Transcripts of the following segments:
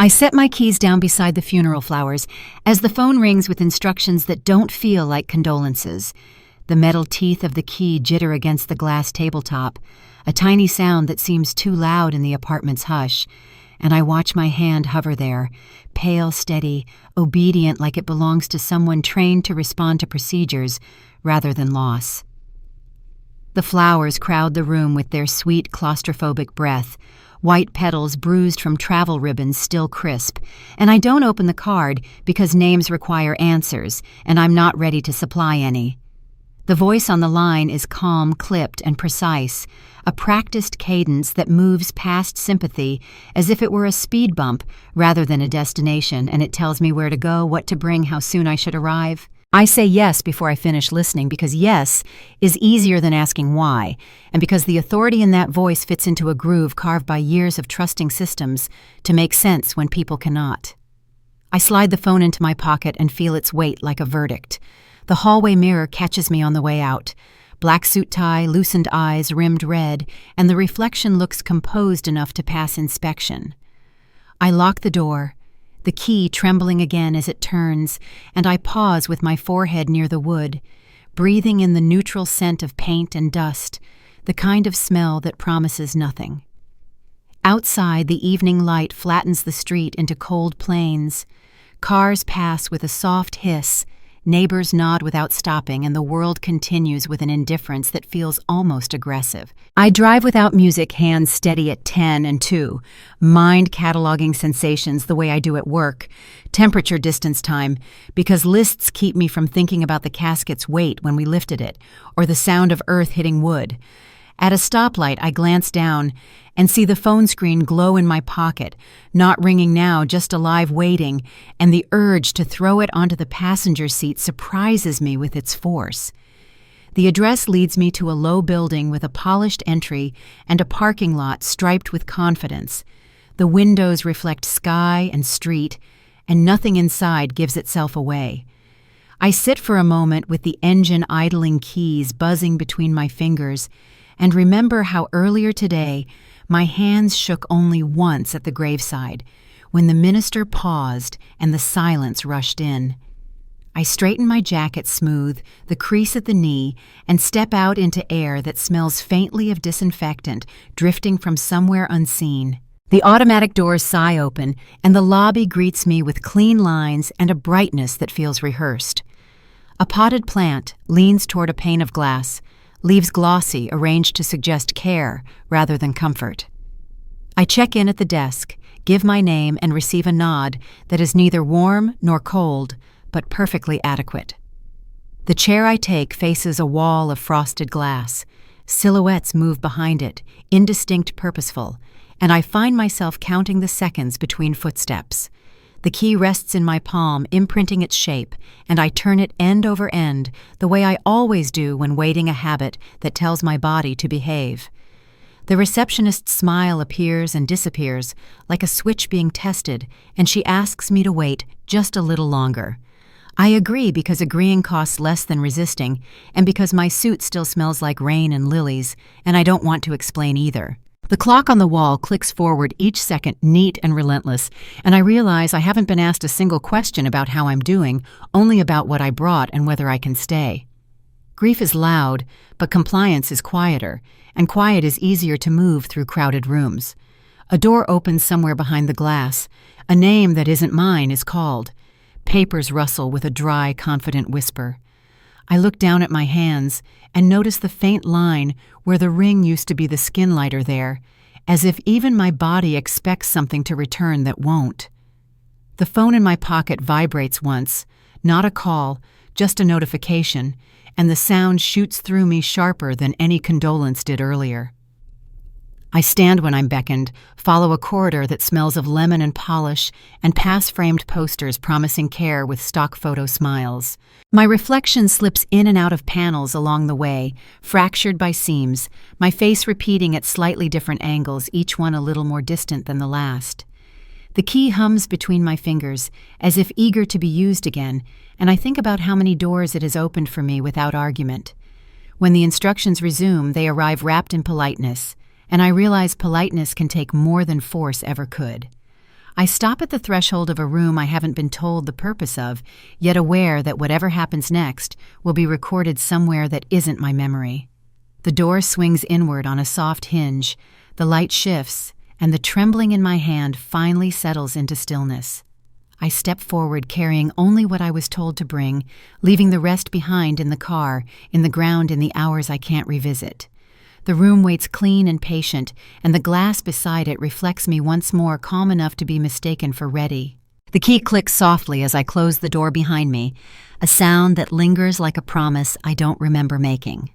I set my keys down beside the funeral flowers as the phone rings with instructions that don't feel like condolences. The metal teeth of the key jitter against the glass tabletop, a tiny sound that seems too loud in the apartment's hush, and I watch my hand hover there, pale, steady, obedient like it belongs to someone trained to respond to procedures rather than loss. The flowers crowd the room with their sweet, claustrophobic breath, white petals bruised from travel ribbons still crisp, and I don't open the card because names require answers, and I'm not ready to supply any. The voice on the line is calm, clipped, and precise, a practiced cadence that moves past sympathy as if it were a speed bump rather than a destination, and it tells me where to go, what to bring, how soon I should arrive. I say yes before I finish listening because yes is easier than asking why, and because the authority in that voice fits into a groove carved by years of trusting systems to make sense when people cannot. I slide the phone into my pocket and feel its weight like a verdict. The hallway mirror catches me on the way out. Black suit tie, loosened eyes rimmed red, and the reflection looks composed enough to pass inspection. I lock the door, the key trembling again as it turns, and I pause with my forehead near the wood, breathing in the neutral scent of paint and dust, the kind of smell that promises nothing. Outside, the evening light flattens the street into cold plains. Cars pass with a soft hiss, neighbors nod without stopping, and the world continues with an indifference that feels almost aggressive. I drive without music, hands steady at 10 and 2, mind cataloging sensations the way I do at work, temperature distance time, because lists keep me from thinking about the casket's weight when we lifted it, or the sound of earth hitting wood. At a stoplight, I glance down and see the phone screen glow in my pocket, not ringing now, just alive waiting, and the urge to throw it onto the passenger seat surprises me with its force. The address leads me to a low building with a polished entry and a parking lot striped with confidence. The windows reflect sky and street, and nothing inside gives itself away. I sit for a moment with the engine idling keys buzzing between my fingers, and remember how earlier today my hands shook only once at the graveside, when the minister paused and the silence rushed in. I straighten my jacket smooth, the crease at the knee, and step out into air that smells faintly of disinfectant drifting from somewhere unseen. The automatic doors sigh open, and the lobby greets me with clean lines and a brightness that feels rehearsed. A potted plant leans toward a pane of glass, leaves glossy, arranged to suggest care rather than comfort. I check in at the desk, give my name, and receive a nod that is neither warm nor cold, but perfectly adequate. The chair I take faces a wall of frosted glass. Silhouettes move behind it, indistinct, purposeful, and I find myself counting the seconds between footsteps. The key rests in my palm, imprinting its shape, and I turn it end over end, the way I always do when waiting a habit that tells my body to behave. The receptionist's smile appears and disappears, like a switch being tested, and she asks me to wait just a little longer. I agree because agreeing costs less than resisting, and because my suit still smells like rain and lilies, and I don't want to explain either. The clock on the wall clicks forward each second, neat and relentless, and I realize I haven't been asked a single question about how I'm doing, only about what I brought and whether I can stay. Grief is loud, but compliance is quieter, and quiet is easier to move through crowded rooms. A door opens somewhere behind the glass. A name that isn't mine is called. Papers rustle with a dry, confident whisper. I look down at my hands and notice the faint line where the ring used to be the skin lighter there, as if even my body expects something to return that won't. The phone in my pocket vibrates once, not a call, just a notification, and the sound shoots through me sharper than any condolence did earlier. I stand when I'm beckoned, follow a corridor that smells of lemon and polish, and pass framed posters promising care with stock photo smiles. My reflection slips in and out of panels along the way, fractured by seams, my face repeating at slightly different angles, each one a little more distant than the last. The key hums between my fingers, as if eager to be used again, and I think about how many doors it has opened for me without argument. When the instructions resume, they arrive wrapped in politeness, and I realize politeness can take more than force ever could. I stop at the threshold of a room I haven't been told the purpose of, yet aware that whatever happens next will be recorded somewhere that isn't my memory. The door swings inward on a soft hinge, the light shifts, and the trembling in my hand finally settles into stillness. I step forward carrying only what I was told to bring, leaving the rest behind in the car, in the ground in the hours I can't revisit. The room waits clean and patient, and the glass beside it reflects me once more calm enough to be mistaken for ready. The key clicks softly as I close the door behind me, a sound that lingers like a promise I don't remember making.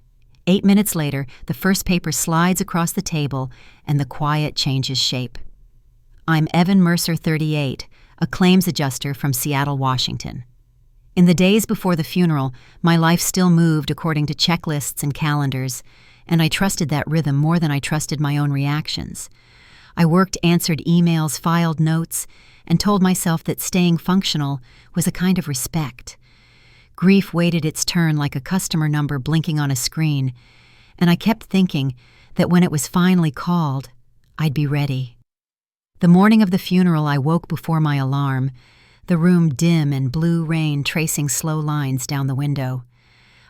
8 minutes later, the first paper slides across the table, and the quiet changes shape. I'm Evan Mercer, 38, a claims adjuster from Seattle, Washington. In the days before the funeral, my life still moved according to checklists and calendars, and I trusted that rhythm more than I trusted my own reactions. I worked, answered emails, filed notes, and told myself that staying functional was a kind of respect. Grief waited its turn like a customer number blinking on a screen, and I kept thinking that when it was finally called, I'd be ready. The morning of the funeral, I woke before my alarm, the room dim and blue rain tracing slow lines down the window.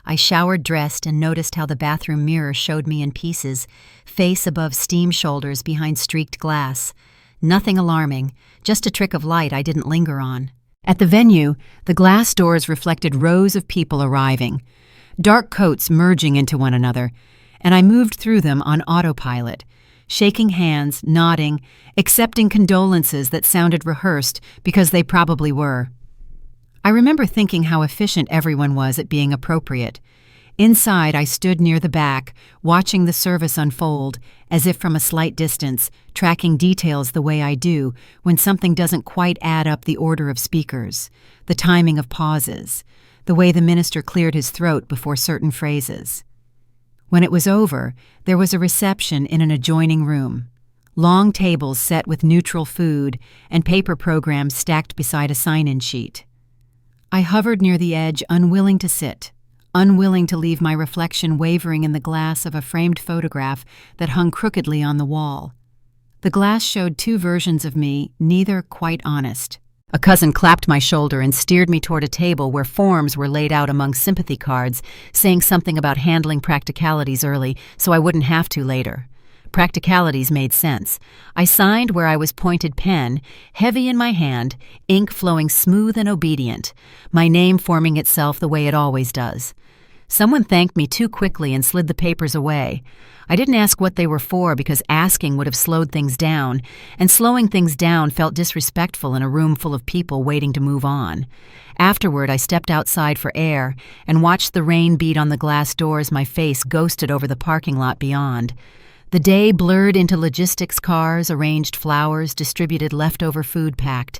I showered, dressed, and noticed how the bathroom mirror showed me in pieces, face above steam shoulders behind streaked glass. Nothing alarming, just a trick of light I didn't linger on. At the venue, the glass doors reflected rows of people arriving, dark coats merging into one another, and I moved through them on autopilot, shaking hands, nodding, accepting condolences that sounded rehearsed because they probably were. I remember thinking how efficient everyone was at being appropriate. Inside, I stood near the back, watching the service unfold, as if from a slight distance, tracking details the way I do when something doesn't quite add up: the order of speakers, the timing of pauses, the way the minister cleared his throat before certain phrases. When it was over, there was a reception in an adjoining room. Long tables set with neutral food and paper programs stacked beside a sign-in sheet. I hovered near the edge, unwilling to sit, unwilling to leave my reflection wavering in the glass of a framed photograph that hung crookedly on the wall. The glass showed two versions of me, neither quite honest. A cousin clapped my shoulder and steered me toward a table where forms were laid out among sympathy cards, saying something about handling practicalities early so I wouldn't have to later. Practicalities made sense. I signed where I was pointed pen, heavy in my hand, ink flowing smooth and obedient, my name forming itself the way it always does. Someone thanked me too quickly and slid the papers away. I didn't ask what they were for because asking would have slowed things down, and slowing things down felt disrespectful in a room full of people waiting to move on. Afterward, I stepped outside for air and watched the rain beat on the glass doors my face ghosted over the parking lot beyond. The day blurred into logistics cars, arranged flowers, distributed leftover food packed.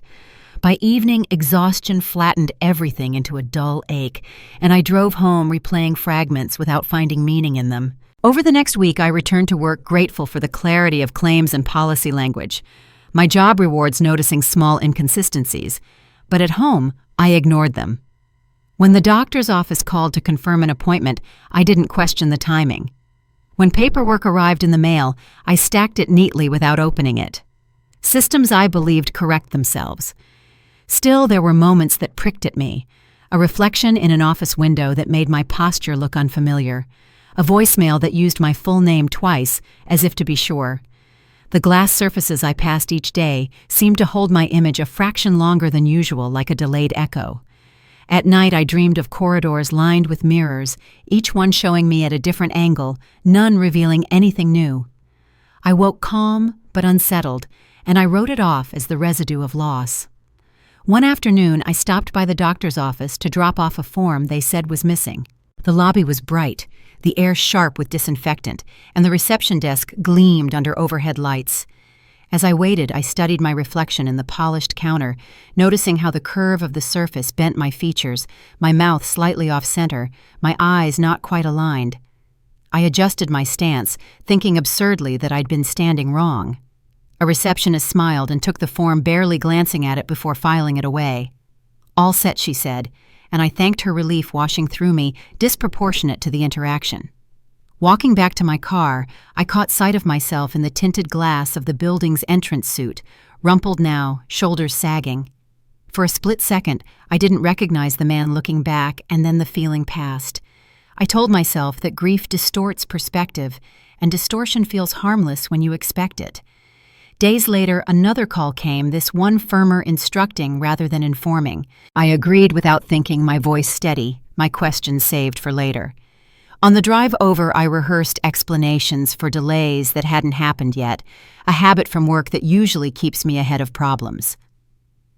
By evening, exhaustion flattened everything into a dull ache, and I drove home replaying fragments without finding meaning in them. Over the next week, I returned to work grateful for the clarity of claims and policy language. My job rewards noticing small inconsistencies, but at home, I ignored them. When the doctor's office called to confirm an appointment, I didn't question the timing. When paperwork arrived in the mail, I stacked it neatly without opening it. Systems I believed correct themselves. Still, there were moments that pricked at me. A reflection in an office window that made my posture look unfamiliar. A voicemail that used my full name twice, as if to be sure. The glass surfaces I passed each day seemed to hold my image a fraction longer than usual, like a delayed echo. At night, I dreamed of corridors lined with mirrors, each one showing me at a different angle, none revealing anything new. I woke calm but unsettled, and I wrote it off as the residue of loss. One afternoon, I stopped by the doctor's office to drop off a form they said was missing. The lobby was bright, the air sharp with disinfectant, and the reception desk gleamed under overhead lights. As I waited, I studied my reflection in the polished counter, noticing how the curve of the surface bent my features, my mouth slightly off-center, my eyes not quite aligned. I adjusted my stance, thinking absurdly that I'd been standing wrong. A receptionist smiled and took the form, barely glancing at it before filing it away. "All set," she said, and I thanked her relief washing through me, disproportionate to the interaction. Walking back to my car, I caught sight of myself in the tinted glass of the building's entrance suite, rumpled now, shoulders sagging. For a split second, I didn't recognize the man looking back, and then the feeling passed. I told myself that grief distorts perspective, and distortion feels harmless when you expect it. Days later, another call came, this one firmer, instructing rather than informing. I agreed without thinking, my voice steady, my questions saved for later. On the drive over, I rehearsed explanations for delays that hadn't happened yet, a habit from work that usually keeps me ahead of problems.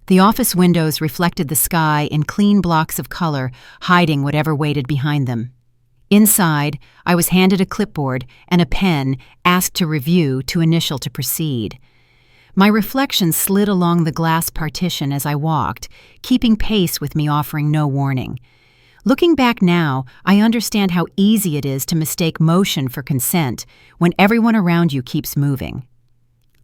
The office windows reflected the sky in clean blocks of color, hiding whatever waited behind them. Inside, I was handed a clipboard and a pen, asked to review, to initial, to proceed. My reflections slid along the glass partition as I walked, keeping pace with me, offering no warning. Looking back now, I understand how easy it is to mistake motion for consent when everyone around you keeps moving.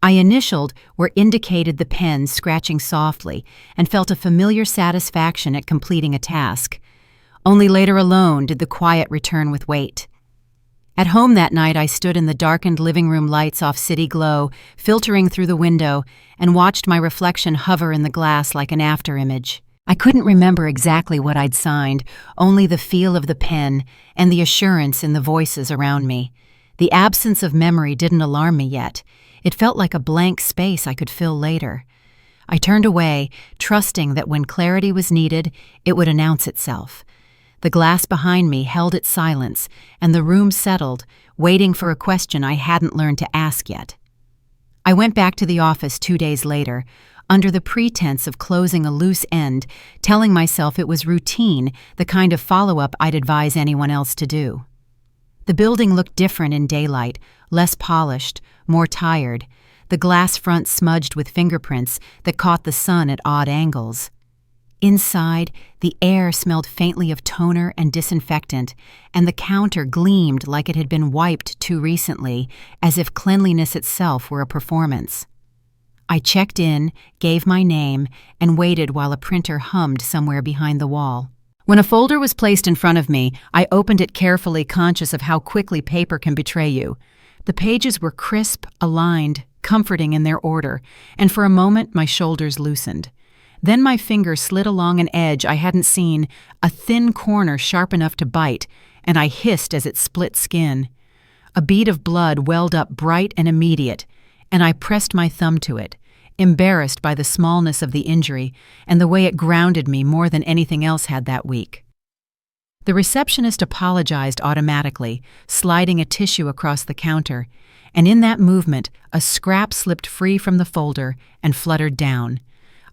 I initialed where indicated the pen scratching softly and felt a familiar satisfaction at completing a task. Only later alone did the quiet return with weight. At home that night, I stood in the darkened living room, lights off, city glow filtering through the window, and watched my reflection hover in the glass like an afterimage. I couldn't remember exactly what I'd signed, only the feel of the pen and the assurance in the voices around me. The absence of memory didn't alarm me yet. It felt like a blank space I could fill later. I turned away, trusting that when clarity was needed, it would announce itself. The glass behind me held its silence, and the room settled, waiting for a question I hadn't learned to ask yet. I went back to the office 2 days later, under the pretense of closing a loose end, telling myself it was routine, the kind of follow-up I'd advise anyone else to do. The building looked different in daylight, less polished, more tired, the glass front smudged with fingerprints that caught the sun at odd angles. Inside, the air smelled faintly of toner and disinfectant, and the counter gleamed like it had been wiped too recently, as if cleanliness itself were a performance. I checked in, gave my name, and waited while a printer hummed somewhere behind the wall. When a folder was placed in front of me, I opened it carefully, conscious of how quickly paper can betray you. The pages were crisp, aligned, comforting in their order, and for a moment my shoulders loosened. Then my finger slid along an edge I hadn't seen, a thin corner sharp enough to bite, and I hissed as it split skin. A bead of blood welled up bright and immediate, and I pressed my thumb to it, embarrassed by the smallness of the injury and the way it grounded me more than anything else had that week. The receptionist apologized automatically, sliding a tissue across the counter, and in that movement, a scrap slipped free from the folder and fluttered down.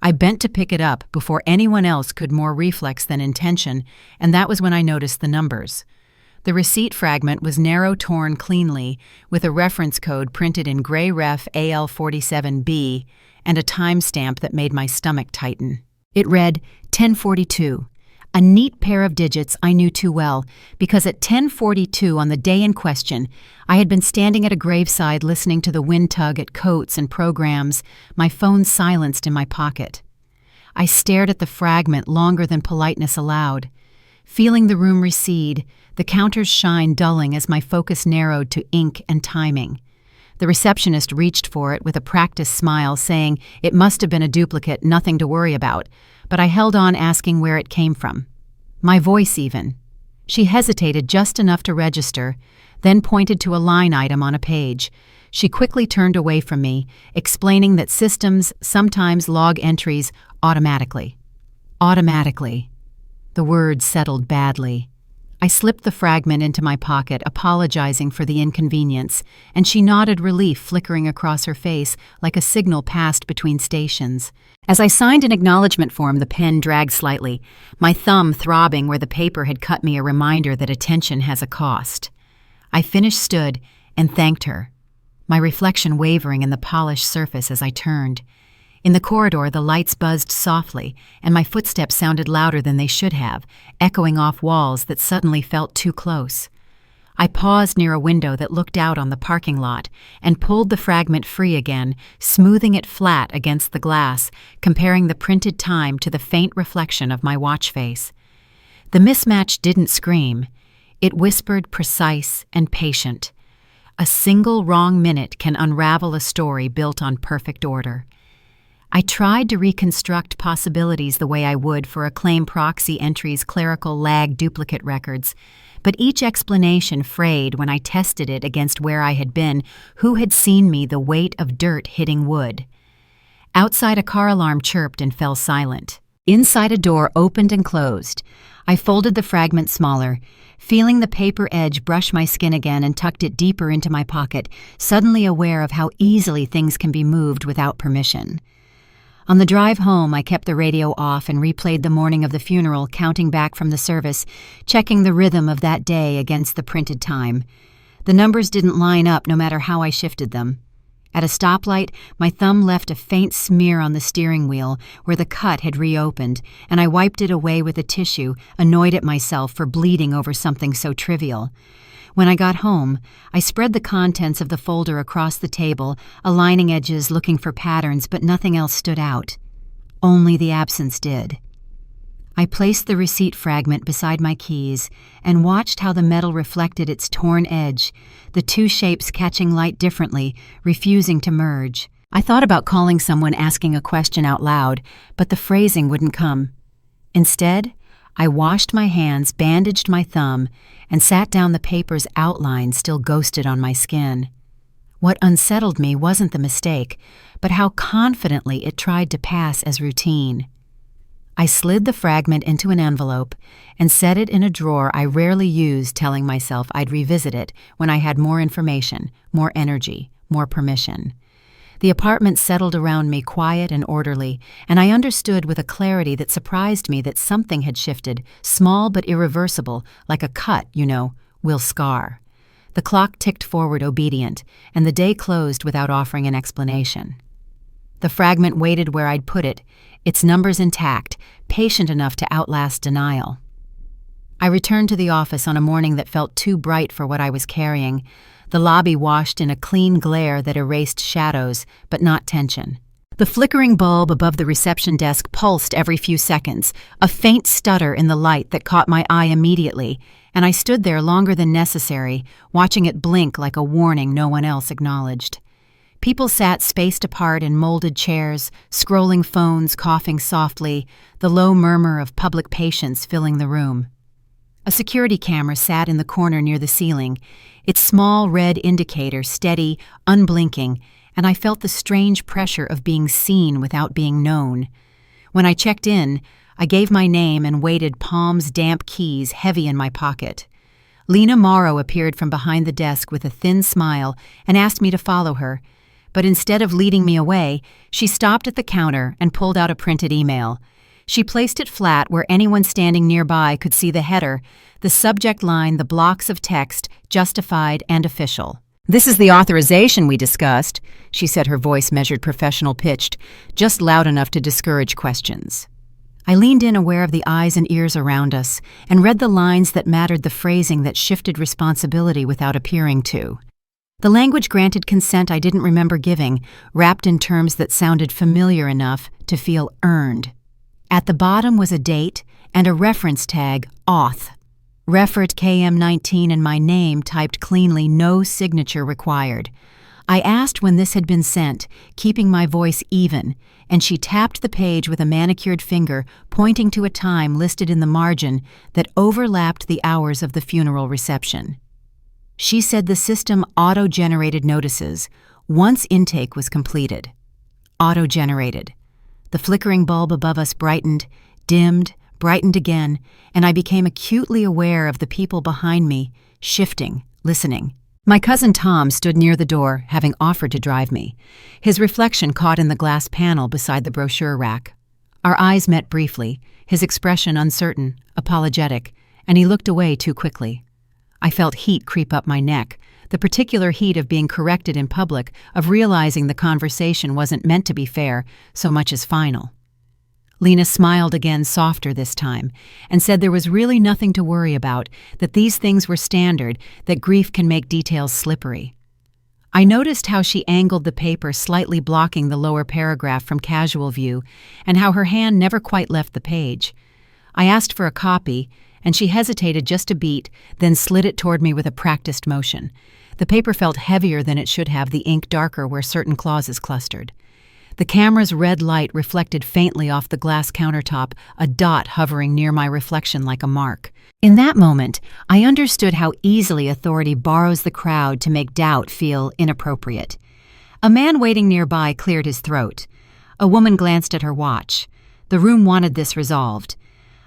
I bent to pick it up before anyone else could, more reflex than intention, and that was when I noticed the numbers. The receipt fragment was narrow, torn cleanly, with a reference code printed in gray ref AL47B and a timestamp that made my stomach tighten. It read 10:42, a neat pair of digits I knew too well, because at 10:42 on the day in question, I had been standing at a graveside listening to the wind tug at Coates and programs, my phone silenced in my pocket. I stared at the fragment longer than politeness allowed, feeling the room recede, the counter's shine dulling as my focus narrowed to ink and timing. The receptionist reached for it with a practiced smile, saying it must have been a duplicate, nothing to worry about, but I held on, asking where it came from. My voice even. She hesitated just enough to register, then pointed to a line item on a page. She quickly turned away from me, explaining that systems sometimes log entries automatically. Automatically. The word settled badly. I slipped the fragment into my pocket, apologizing for the inconvenience, and she nodded, relief flickering across her face like a signal passed between stations. As I signed an acknowledgement form, the pen dragged slightly, my thumb throbbing where the paper had cut me, a reminder that attention has a cost. I finished, stood, and thanked her, my reflection wavering in the polished surface as I turned. In the corridor, the lights buzzed softly, and my footsteps sounded louder than they should have, echoing off walls that suddenly felt too close. I paused near a window that looked out on the parking lot and pulled the fragment free again, smoothing it flat against the glass, comparing the printed time to the faint reflection of my watch face. The mismatch didn't scream. It whispered, precise and patient. A single wrong minute can unravel a story built on perfect order. I tried to reconstruct possibilities the way I would for a claim proxy entry's clerical lag duplicate records, but each explanation frayed when I tested it against where I had been, who had seen me, the weight of dirt hitting wood. Outside, a car alarm chirped and fell silent. Inside, a door opened and closed. I folded the fragment smaller, feeling the paper edge brush my skin again, and tucked it deeper into my pocket, suddenly aware of how easily things can be moved without permission. On the drive home, I kept the radio off and replayed the morning of the funeral, counting back from the service, checking the rhythm of that day against the printed time. The numbers didn't line up no matter how I shifted them. At a stoplight, my thumb left a faint smear on the steering wheel where the cut had reopened, and I wiped it away with a tissue, annoyed at myself for bleeding over something so trivial. When I got home, I spread the contents of the folder across the table, aligning edges, looking for patterns, but nothing else stood out. Only the absence did. I placed the receipt fragment beside my keys and watched how the metal reflected its torn edge, the two shapes catching light differently, refusing to merge. I thought about calling someone, asking a question out loud, but the phrasing wouldn't come. Instead, I washed my hands, bandaged my thumb, and sat down, the paper's outline still ghosted on my skin. What unsettled me wasn't the mistake, but how confidently it tried to pass as routine. I slid the fragment into an envelope and set it in a drawer I rarely used, telling myself I'd revisit it when I had more information, more energy, more permission. The apartment settled around me, quiet and orderly, and I understood with a clarity that surprised me that something had shifted, small but irreversible, like a cut, will scar. The clock ticked forward, obedient, and the day closed without offering an explanation. The fragment waited where I'd put it, its numbers intact, patient enough to outlast denial. I returned to the office on a morning that felt too bright for what I was carrying, the lobby washed in a clean glare that erased shadows, but not tension. The flickering bulb above the reception desk pulsed every few seconds, a faint stutter in the light that caught my eye immediately, and I stood there longer than necessary, watching it blink like a warning no one else acknowledged. People sat spaced apart in molded chairs, scrolling phones, coughing softly, the low murmur of public patience filling the room. A security camera sat in the corner near the ceiling, its small red indicator steady, unblinking, and I felt the strange pressure of being seen without being known. When I checked in, I gave my name and waited, palms damp, keys heavy in my pocket. Lena Morrow appeared from behind the desk with a thin smile and asked me to follow her, but instead of leading me away, she stopped at the counter and pulled out a printed email. She placed it flat where anyone standing nearby could see the header, the subject line, the blocks of text, justified and official. "This is the authorization we discussed," she said, her voice measured, professional pitched, just loud enough to discourage questions. I leaned in, aware of the eyes and ears around us, and read the lines that mattered, the phrasing that shifted responsibility without appearing to. The language granted consent I didn't remember giving, wrapped in terms that sounded familiar enough to feel earned. At the bottom was a date and a reference tag, auth. Referred KM19 and my name typed cleanly, no signature required. I asked when this had been sent, keeping my voice even, and she tapped the page with a manicured finger, pointing to a time listed in the margin that overlapped the hours of the funeral reception. She said the system auto-generated notices once intake was completed. Auto-generated. The flickering bulb above us brightened, dimmed, brightened again, and I became acutely aware of the people behind me, shifting, listening. My cousin Tom stood near the door, having offered to drive me, his reflection caught in the glass panel beside the brochure rack. Our eyes met briefly, his expression uncertain, apologetic, and he looked away too quickly. I felt heat creep up my neck, the particular heat of being corrected in public, of realizing the conversation wasn't meant to be fair so much as final. Lena smiled again, softer this time, and said there was really nothing to worry about, that these things were standard, that grief can make details slippery. I noticed how she angled the paper, slightly blocking the lower paragraph from casual view, and how her hand never quite left the page. I asked for a copy, and she hesitated just a beat, then slid it toward me with a practiced motion. The paper felt heavier than it should have, the ink darker where certain clauses clustered. The camera's red light reflected faintly off the glass countertop, a dot hovering near my reflection like a mark. In that moment, I understood how easily authority borrows the crowd to make doubt feel inappropriate. A man waiting nearby cleared his throat. A woman glanced at her watch. The room wanted this resolved.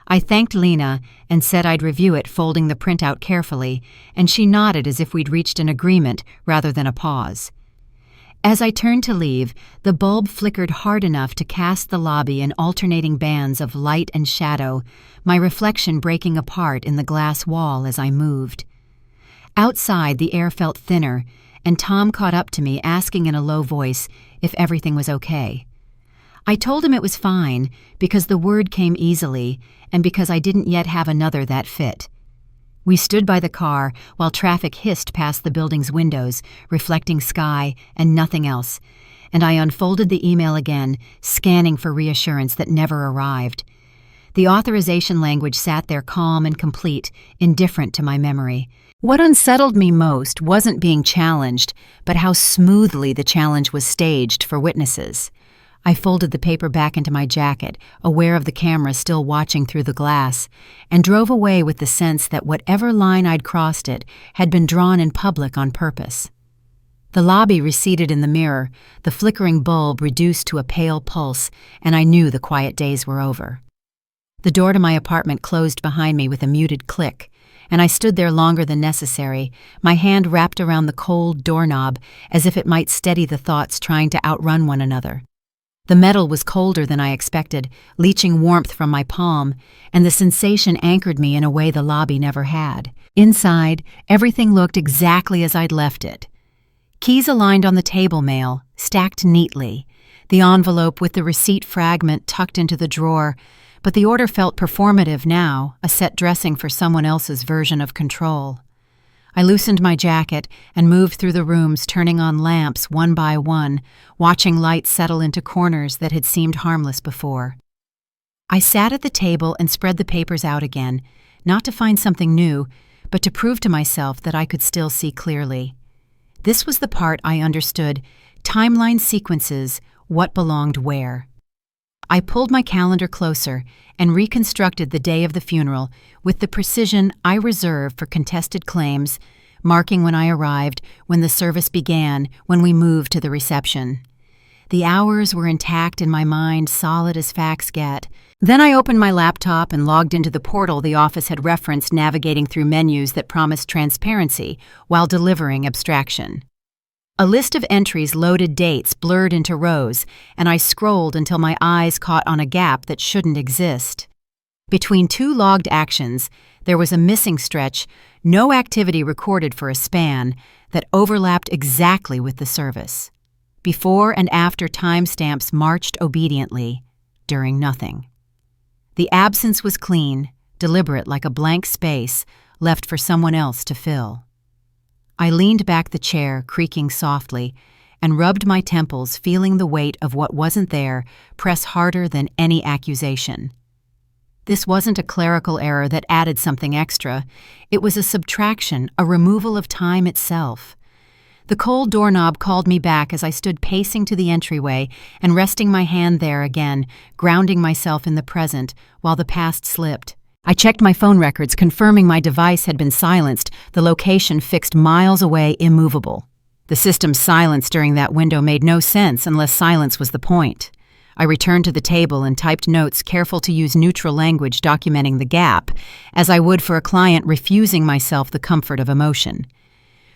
I thanked Lena and said I'd review it, folding the printout carefully, and she nodded as if we'd reached an agreement rather than a pause. As I turned to leave, the bulb flickered hard enough to cast the lobby in alternating bands of light and shadow, my reflection breaking apart in the glass wall as I moved. Outside, the air felt thinner, and Tom caught up to me, asking in a low voice if everything was okay. I told him it was fine, because the word came easily, and because I didn't yet have another that fit. We stood by the car while traffic hissed past the building's windows, reflecting sky and nothing else, and I unfolded the email again, scanning for reassurance that never arrived. The authorization language sat there calm and complete, indifferent to my memory. What unsettled me most wasn't being challenged, but how smoothly the challenge was staged for witnesses. I folded the paper back into my jacket, aware of the camera still watching through the glass, and drove away with the sense that whatever line I'd crossed it had been drawn in public on purpose. The lobby receded in the mirror, the flickering bulb reduced to a pale pulse, and I knew the quiet days were over. The door to my apartment closed behind me with a muted click, and I stood there longer than necessary, my hand wrapped around the cold doorknob as if it might steady the thoughts trying to outrun one another. The metal was colder than I expected, leaching warmth from my palm, and the sensation anchored me in a way the lobby never had. Inside, everything looked exactly as I'd left it. Keys aligned on the table mail, stacked neatly, the envelope with the receipt fragment tucked into the drawer, but the order felt performative now, a set dressing for someone else's version of control. I loosened my jacket and moved through the rooms, turning on lamps one by one, watching light settle into corners that had seemed harmless before. I sat at the table and spread the papers out again, not to find something new, but to prove to myself that I could still see clearly. This was the part I understood: timeline sequences, what belonged where. I pulled my calendar closer and reconstructed the day of the funeral with the precision I reserve for contested claims, marking when I arrived, when the service began, when we moved to the reception. The hours were intact in my mind, solid as facts get. Then I opened my laptop and logged into the portal the office had referenced, navigating through menus that promised transparency while delivering abstraction. A list of entries loaded dates blurred into rows, and I scrolled until my eyes caught on a gap that shouldn't exist. Between two logged actions, there was a missing stretch, no activity recorded for a span, that overlapped exactly with the service. Before and after timestamps marched obediently, during nothing. The absence was clean, deliberate, like a blank space left for someone else to fill. I leaned back the chair, creaking softly, and rubbed my temples, feeling the weight of what wasn't there press harder than any accusation. This wasn't a clerical error that added something extra. It was a subtraction, a removal of time itself. The cold doorknob called me back as I stood pacing to the entryway and resting my hand there again, grounding myself in the present while the past slipped. I checked my phone records, confirming my device had been silenced, the location fixed miles away, immovable. The system's silence during that window made no sense unless silence was the point. I returned to the table and typed notes, careful to use neutral language documenting the gap, as I would for a client refusing myself the comfort of emotion.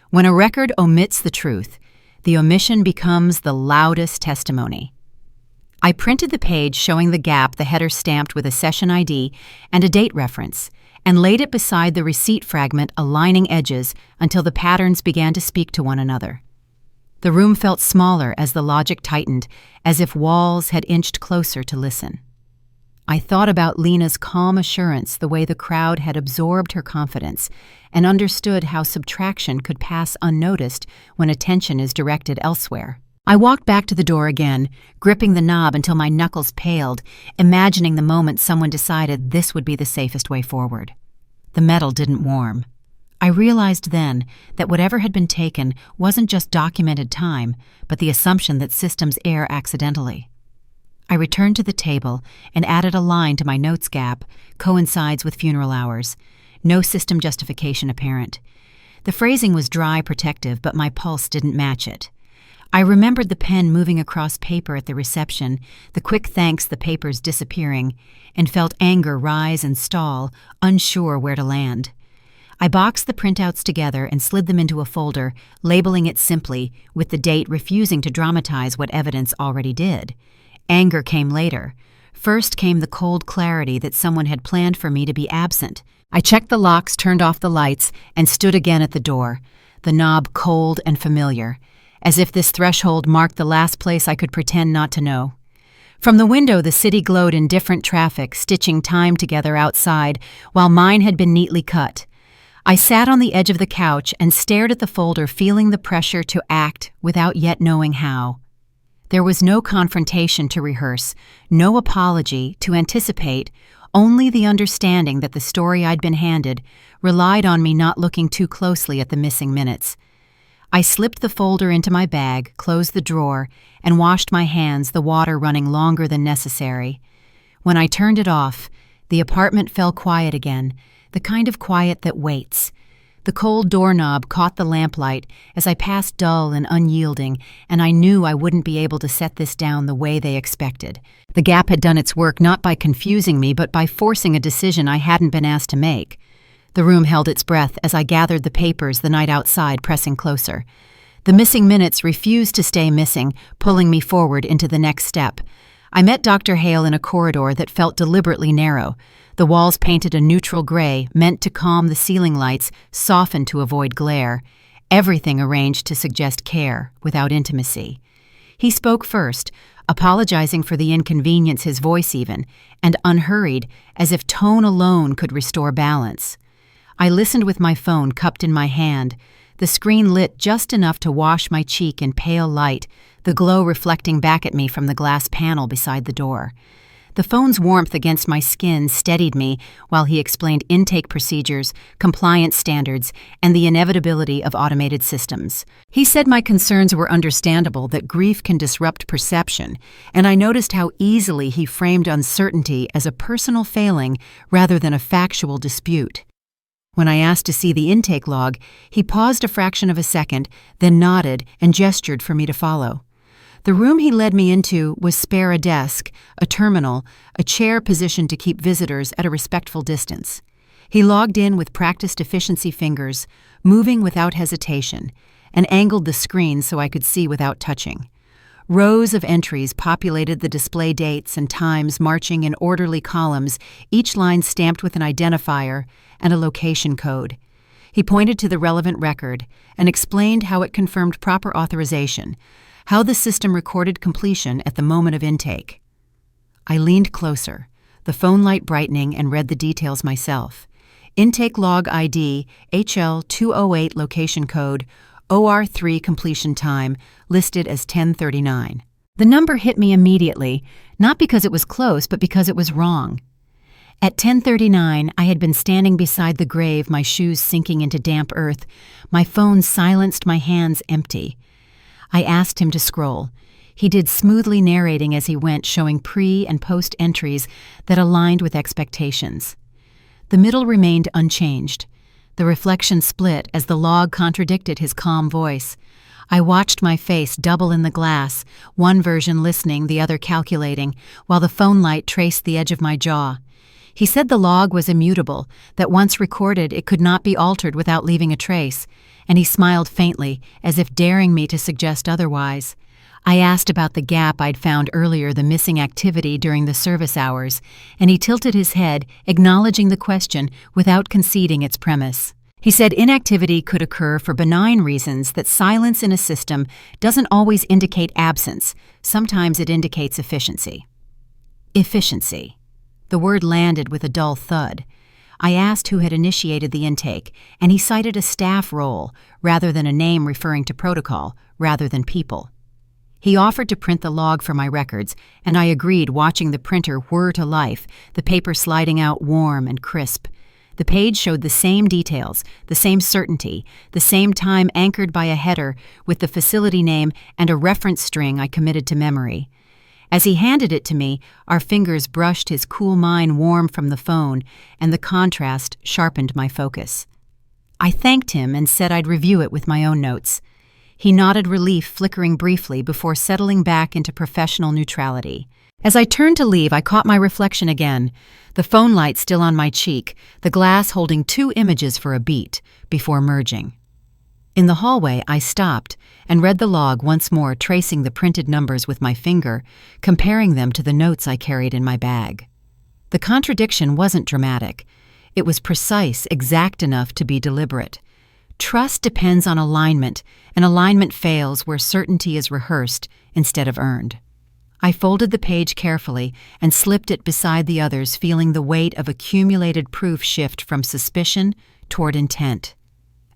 When a record omits the truth, the omission becomes the loudest testimony. I printed the page showing the gap, the header stamped with a session ID and a date reference, and laid it beside the receipt fragment, aligning edges until the patterns began to speak to one another. The room felt smaller as the logic tightened, as if walls had inched closer to listen. I thought about Lena's calm assurance, the way the crowd had absorbed her confidence, and understood how subtraction could pass unnoticed when attention is directed elsewhere. I walked back to the door again, gripping the knob until my knuckles paled, imagining the moment someone decided this would be the safest way forward. The metal didn't warm. I realized then that whatever had been taken wasn't just documented time, but the assumption that systems err accidentally. I returned to the table and added a line to my notes gap, coincides with funeral hours. No system justification apparent. The phrasing was dry, protective, but my pulse didn't match it. I remembered the pen moving across paper at the reception, the quick thanks, the papers disappearing, and felt anger rise and stall, unsure where to land. I boxed the printouts together and slid them into a folder, labeling it simply, with the date, refusing to dramatize what evidence already did. Anger came later. First came the cold clarity that someone had planned for me to be absent. I checked the locks, turned off the lights, and stood again at the door, the knob cold and familiar, as if this threshold marked the last place I could pretend not to know. From the window, the city glowed in different traffic, stitching time together outside, while mine had been neatly cut. I sat on the edge of the couch and stared at the folder, feeling the pressure to act without yet knowing how. There was no confrontation to rehearse, no apology to anticipate, only the understanding that the story I'd been handed relied on me not looking too closely at the missing minutes. I slipped the folder into my bag, closed the drawer, and washed my hands, the water running longer than necessary. When I turned it off, the apartment fell quiet again, the kind of quiet that waits. The cold doorknob caught the lamplight as I passed, dull and unyielding, and I knew I wouldn't be able to set this down the way they expected. The gap had done its work not by confusing me, but by forcing a decision I hadn't been asked to make. The room held its breath as I gathered the papers, the night outside pressing closer. The missing minutes refused to stay missing, pulling me forward into the next step. I met Dr. Hale in a corridor that felt deliberately narrow. The walls painted a neutral gray, meant to calm the ceiling lights, softened to avoid glare. Everything arranged to suggest care, without intimacy. He spoke first, apologizing for the inconvenience, his voice even, and unhurried, as if tone alone could restore balance. I listened with my phone cupped in my hand, the screen lit just enough to wash my cheek in pale light, the glow reflecting back at me from the glass panel beside the door. The phone's warmth against my skin steadied me while he explained intake procedures, compliance standards, and the inevitability of automated systems. He said my concerns were understandable, that grief can disrupt perception, and I noticed how easily he framed uncertainty as a personal failing rather than a factual dispute. When I asked to see the intake log, he paused a fraction of a second, then nodded and gestured for me to follow. The room he led me into was spare a desk, a terminal, a chair positioned to keep visitors at a respectful distance. He logged in with practiced efficiency fingers, moving without hesitation, and angled the screen so I could see without touching. Rows of entries populated the display, dates and times marching in orderly columns, each line stamped with an identifier and a location code. He pointed to the relevant record and explained how it confirmed proper authorization, how the system recorded completion at the moment of intake. I leaned closer, the phone light brightening, and read the details myself. Intake log ID, HL208 location code, OR3 completion time, listed as 10:39. The number hit me immediately, not because it was close, but because it was wrong. At 10:39, I had been standing beside the grave, my shoes sinking into damp earth, my phone silenced, my hands empty. I asked him to scroll. He did, smoothly narrating as he went, showing pre- and post entries that aligned with expectations. The middle remained unchanged. The reflection split as the log contradicted his calm voice. I watched my face double in the glass, one version listening, the other calculating, while the phone light traced the edge of my jaw. He said the log was immutable, that once recorded it could not be altered without leaving a trace, and he smiled faintly, as if daring me to suggest otherwise. I asked about the gap I'd found earlier, the missing activity during the service hours, and he tilted his head, acknowledging the question without conceding its premise. He said inactivity could occur for benign reasons, that silence in a system doesn't always indicate absence. Sometimes it indicates efficiency. Efficiency. The word landed with a dull thud. I asked who had initiated the intake, and he cited a staff role rather than a name, referring to protocol rather than people. He offered to print the log for my records, and I agreed, watching the printer whir to life, the paper sliding out warm and crisp. The page showed the same details, the same certainty, the same time anchored by a header with the facility name and a reference string I committed to memory. As he handed it to me, our fingers brushed his cool mind warm from the phone, and the contrast sharpened my focus. I thanked him and said I'd review it with my own notes. He nodded relief, flickering briefly before settling back into professional neutrality. As I turned to leave, I caught my reflection again, the phone light still on my cheek, the glass holding 2 images for a beat, before merging. In the hallway, I stopped and read the log once more, tracing the printed numbers with my finger, comparing them to the notes I carried in my bag. The contradiction wasn't dramatic. It was precise, exact enough to be deliberate. Trust depends on alignment, and alignment fails where certainty is rehearsed instead of earned. I folded the page carefully and slipped it beside the others, feeling the weight of accumulated proof shift from suspicion toward intent.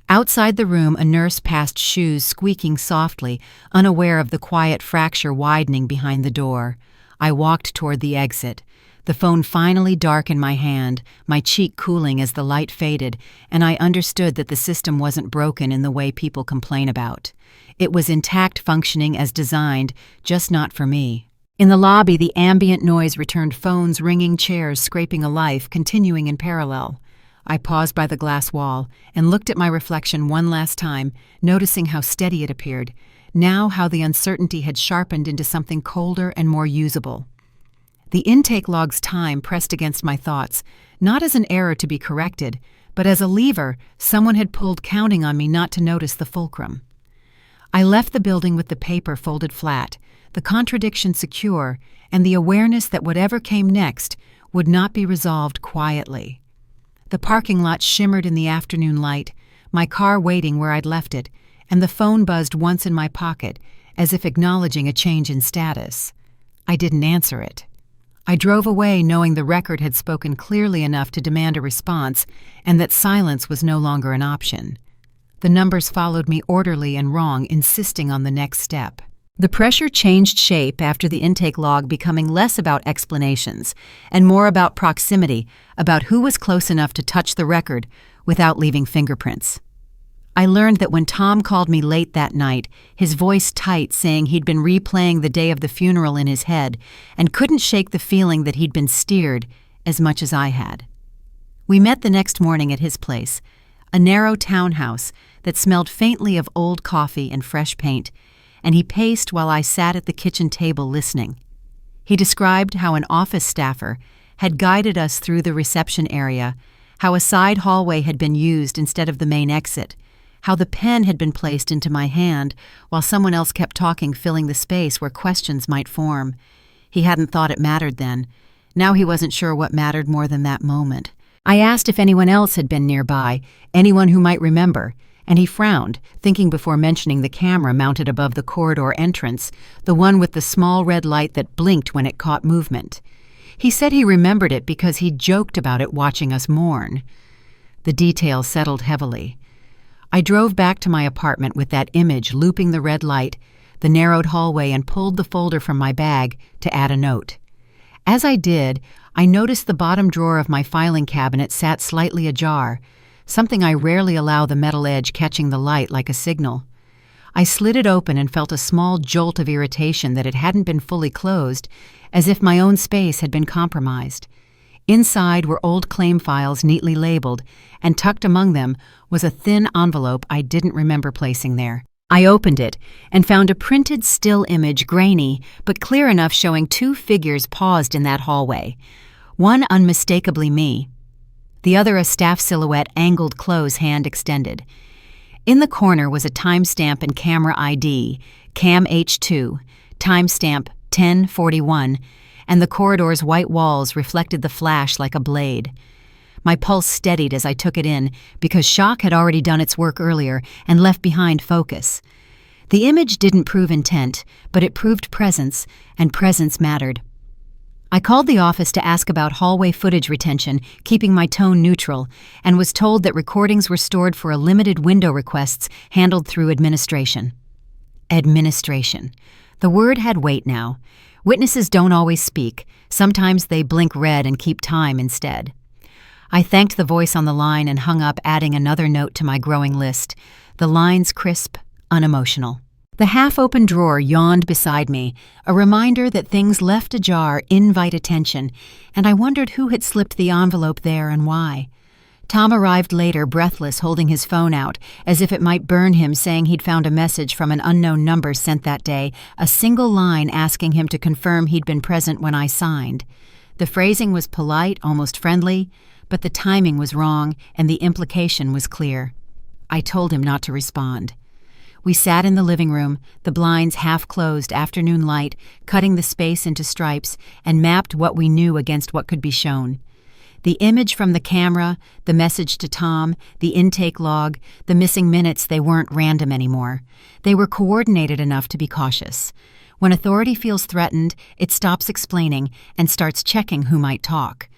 Outside the room, a nurse passed, shoes squeaking softly, unaware of the quiet fracture widening behind the door. I walked toward the exit, the phone finally dark in my hand, my cheek cooling as the light faded, and I understood that the system wasn't broken in the way people complain about. It was intact, functioning as designed, just not for me. In the lobby, the ambient noise returned, phones ringing, chairs scraping a life, continuing in parallel. I paused by the glass wall and looked at my reflection one last time, noticing how steady it appeared, now how the uncertainty had sharpened into something colder and more usable. The intake log's time pressed against my thoughts, not as an error to be corrected, but as a lever someone had pulled, counting on me not to notice the fulcrum. I left the building with the paper folded flat, the contradiction secure, and the awareness that whatever came next would not be resolved quietly. The parking lot shimmered in the afternoon light, my car waiting where I'd left it, and the phone buzzed once in my pocket, as if acknowledging a change in status. I didn't answer it. I drove away knowing the record had spoken clearly enough to demand a response, and that silence was no longer an option. The numbers followed me, orderly and wrong, insisting on the next step. The pressure changed shape after the intake log, becoming less about explanations and more about proximity, about who was close enough to touch the record without leaving fingerprints. I learned that when Tom called me late that night, his voice tight, saying he'd been replaying the day of the funeral in his head and couldn't shake the feeling that he'd been steered as much as I had. We met the next morning at his place, a narrow townhouse that smelled faintly of old coffee and fresh paint, and he paced while I sat at the kitchen table listening. He described how an office staffer had guided us through the reception area, how a side hallway had been used instead of the main exit, how the pen had been placed into my hand while someone else kept talking, filling the space where questions might form. He hadn't thought it mattered then. Now he wasn't sure what mattered more than that moment. I asked if anyone else had been nearby, anyone who might remember, and he frowned, thinking before mentioning the camera mounted above the corridor entrance, the one with the small red light that blinked when it caught movement. He said he remembered it because he'd joked about it watching us mourn. The detail settled heavily. I drove back to my apartment with that image looping the red light, the narrowed hallway, and pulled the folder from my bag to add a note. As I did, I noticed the bottom drawer of my filing cabinet sat slightly ajar, something I rarely allow, the metal edge catching the light like a signal. I slid it open and felt a small jolt of irritation that it hadn't been fully closed, as if my own space had been compromised. Inside were old claim files neatly labeled, and tucked among them was a thin envelope I didn't remember placing there. I opened it and found a printed still image, grainy but clear enough, showing 2 figures paused in that hallway. One unmistakably me, the other a staff silhouette, angled close, hand extended. In the corner was a timestamp and camera ID, Cam H2, timestamp 10:41, and the corridor's white walls reflected the flash like a blade. My pulse steadied as I took it in, because shock had already done its work earlier and left behind focus. The image didn't prove intent, but it proved presence, and presence mattered. I called the office to ask about hallway footage retention, keeping my tone neutral, and was told that recordings were stored for a limited window, requests handled through administration. Administration. The word had weight now. Witnesses don't always speak. Sometimes they blink red and keep time instead. I thanked the voice on the line and hung up, adding another note to my growing list, the lines crisp, unemotional. The half-open drawer yawned beside me, a reminder that things left ajar invite attention, and I wondered who had slipped the envelope there and why. Tom arrived later, breathless, holding his phone out, as if it might burn him, saying he'd found a message from an unknown number sent that day, a single line asking him to confirm he'd been present when I signed. The phrasing was polite, almost friendly, but the timing was wrong and the implication was clear. I told him not to respond. We sat in the living room, the blinds half-closed, afternoon light, cutting the space into stripes, and mapped what we knew against what could be shown. The image from the camera, the message to Tom, the intake log, the missing minutes, they weren't random anymore. They were coordinated enough to be cautious. When authority feels threatened, it stops explaining and starts checking who might talk.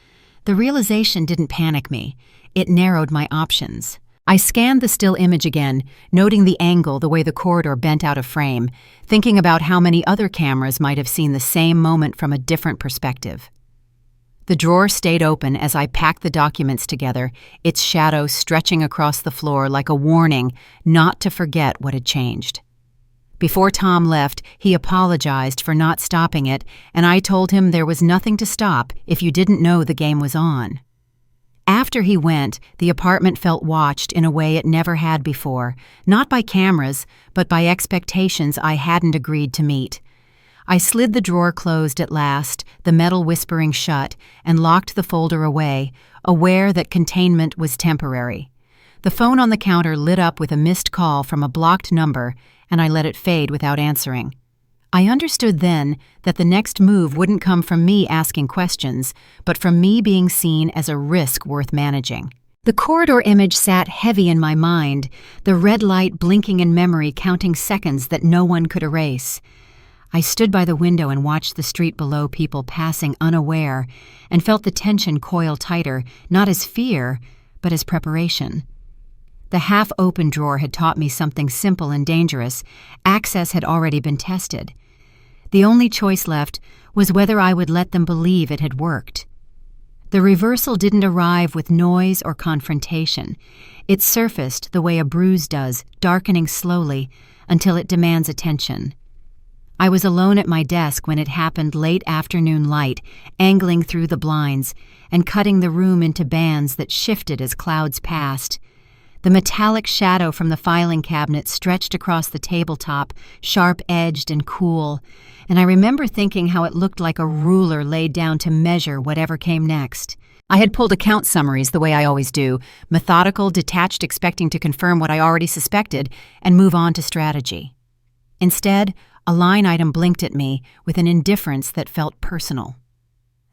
The realization didn't panic me. It narrowed my options. I scanned the still image again, noting the angle, the way the corridor bent out of frame, thinking about how many other cameras might have seen the same moment from a different perspective. The drawer stayed open as I packed the documents together, its shadow stretching across the floor like a warning not to forget what had changed. Before Tom left, he apologized for not stopping it, and I told him there was nothing to stop if you didn't know the game was on. After he went, the apartment felt watched in a way it never had before, not by cameras, but by expectations I hadn't agreed to meet. I slid the drawer closed at last, the metal whispering shut, and locked the folder away, aware that containment was temporary. The phone on the counter lit up with a missed call from a blocked number, and I let it fade without answering. I understood then that the next move wouldn't come from me asking questions, but from me being seen as a risk worth managing. The corridor image sat heavy in my mind, the red light blinking in memory, counting seconds that no one could erase. I stood by the window and watched the street below, people passing unaware, and felt the tension coil tighter, not as fear, but as preparation. The half-open drawer had taught me something simple and dangerous. Access had already been tested. The only choice left was whether I would let them believe it had worked. The reversal didn't arrive with noise or confrontation. It surfaced the way a bruise does, darkening slowly until it demands attention. I was alone at my desk when it happened, late afternoon light, angling through the blinds and cutting the room into bands that shifted as clouds passed. The metallic shadow from the filing cabinet stretched across the tabletop, sharp-edged and cool, and I remember thinking how it looked like a ruler laid down to measure whatever came next. I had pulled account summaries the way I always do, methodical, detached, expecting to confirm what I already suspected and move on to strategy. Instead, a line item blinked at me with an indifference that felt personal.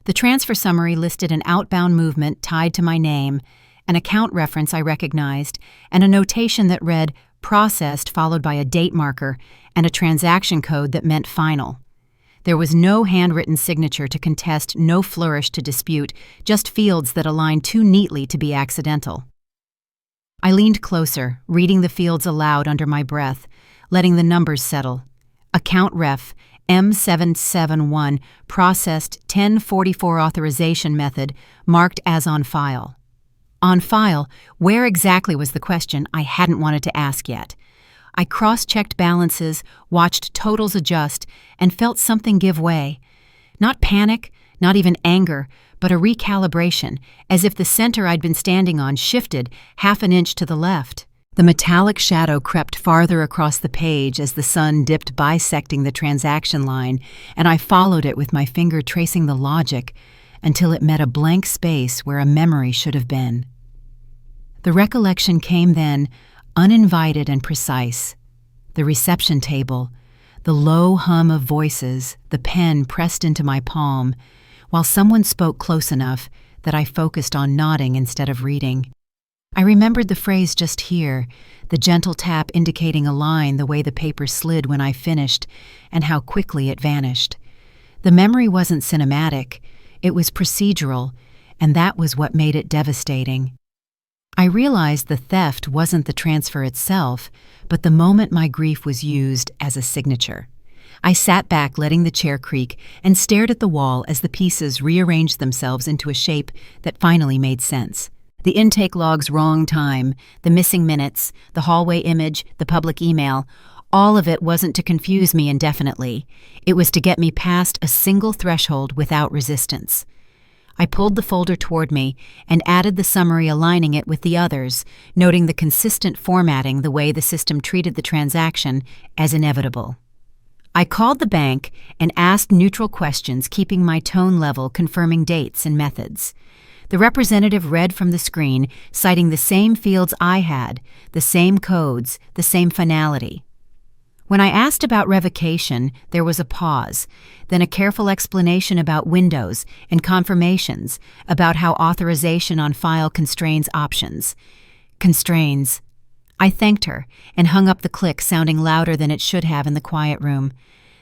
The transfer summary listed an outbound movement tied to my name, an account reference I recognized, and a notation that read processed followed by a date marker and a transaction code that meant final. There was no handwritten signature to contest, no flourish to dispute, just fields that aligned too neatly to be accidental. I leaned closer, reading the fields aloud under my breath, letting the numbers settle. Account ref M771, processed 1044 authorization method, marked as on file. On file, where exactly was the question I hadn't wanted to ask yet? I cross-checked balances, watched totals adjust, and felt something give way. Not panic, not even anger, but a recalibration, as if the center I'd been standing on shifted half an inch to the left. The metallic shadow crept farther across the page as the sun dipped, bisecting the transaction line, and I followed it with my finger, tracing the logic until it met a blank space where a memory should have been. The recollection came then, uninvited and precise. The reception table, the low hum of voices, the pen pressed into my palm, while someone spoke close enough that I focused on nodding instead of reading. I remembered the phrase just here, the gentle tap indicating a line, the way the paper slid when I finished, and how quickly it vanished. The memory wasn't cinematic, it was procedural, and that was what made it devastating. I realized the theft wasn't the transfer itself, but the moment my grief was used as a signature. I sat back, letting the chair creak, and stared at the wall as the pieces rearranged themselves into a shape that finally made sense. The intake log's wrong time, the missing minutes, the hallway image, the public email, all of it wasn't to confuse me indefinitely. It was to get me past a single threshold without resistance. I pulled the folder toward me and added the summary, aligning it with the others, noting the consistent formatting, the way the system treated the transaction, as inevitable. I called the bank and asked neutral questions, keeping my tone level, confirming dates and methods. The representative read from the screen, citing the same fields I had, the same codes, the same finality. When I asked about revocation, there was a pause, then a careful explanation about windows and confirmations, about how authorization on file constrains options. Constrains. I thanked her and hung up the click, sounding louder than it should have in the quiet room.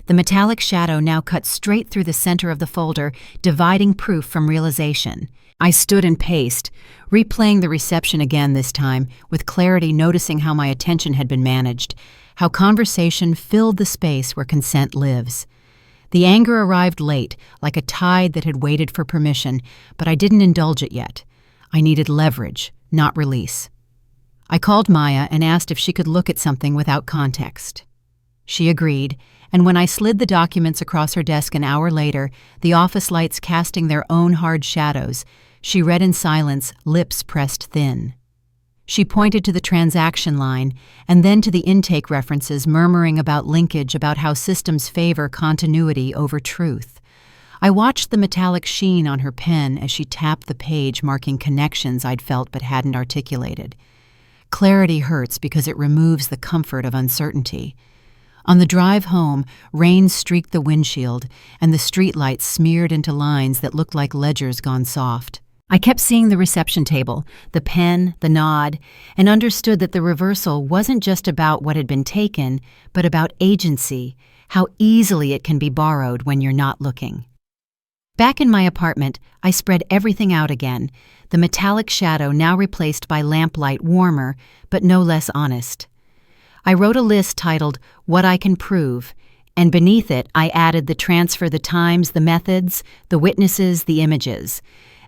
The metallic shadow now cut straight through the center of the folder, dividing proof from realization. I stood and paced, replaying the reception again this time, with clarity, noticing how my attention had been managed, how conversation filled the space where consent lives. The anger arrived late, like a tide that had waited for permission, but I didn't indulge it yet. I needed leverage, not release. I called Maya and asked if she could look at something without context. She agreed, and when I slid the documents across her desk an hour later, the office lights casting their own hard shadows, she read in silence, lips pressed thin. She pointed to the transaction line and then to the intake references, murmuring about linkage, about how systems favor continuity over truth. I watched the metallic sheen on her pen as she tapped the page, marking connections I'd felt but hadn't articulated. Clarity hurts because it removes the comfort of uncertainty. On the drive home, rain streaked the windshield, and the streetlights smeared into lines that looked like ledgers gone soft. I kept seeing the reception table, the pen, the nod, and understood that the reversal wasn't just about what had been taken, but about agency, how easily it can be borrowed when you're not looking. Back in my apartment, I spread everything out again, the metallic shadow now replaced by lamplight, warmer, but no less honest. I wrote a list titled, "What I Can Prove," and beneath it I added the transfer, the times, the methods, the witnesses, the images.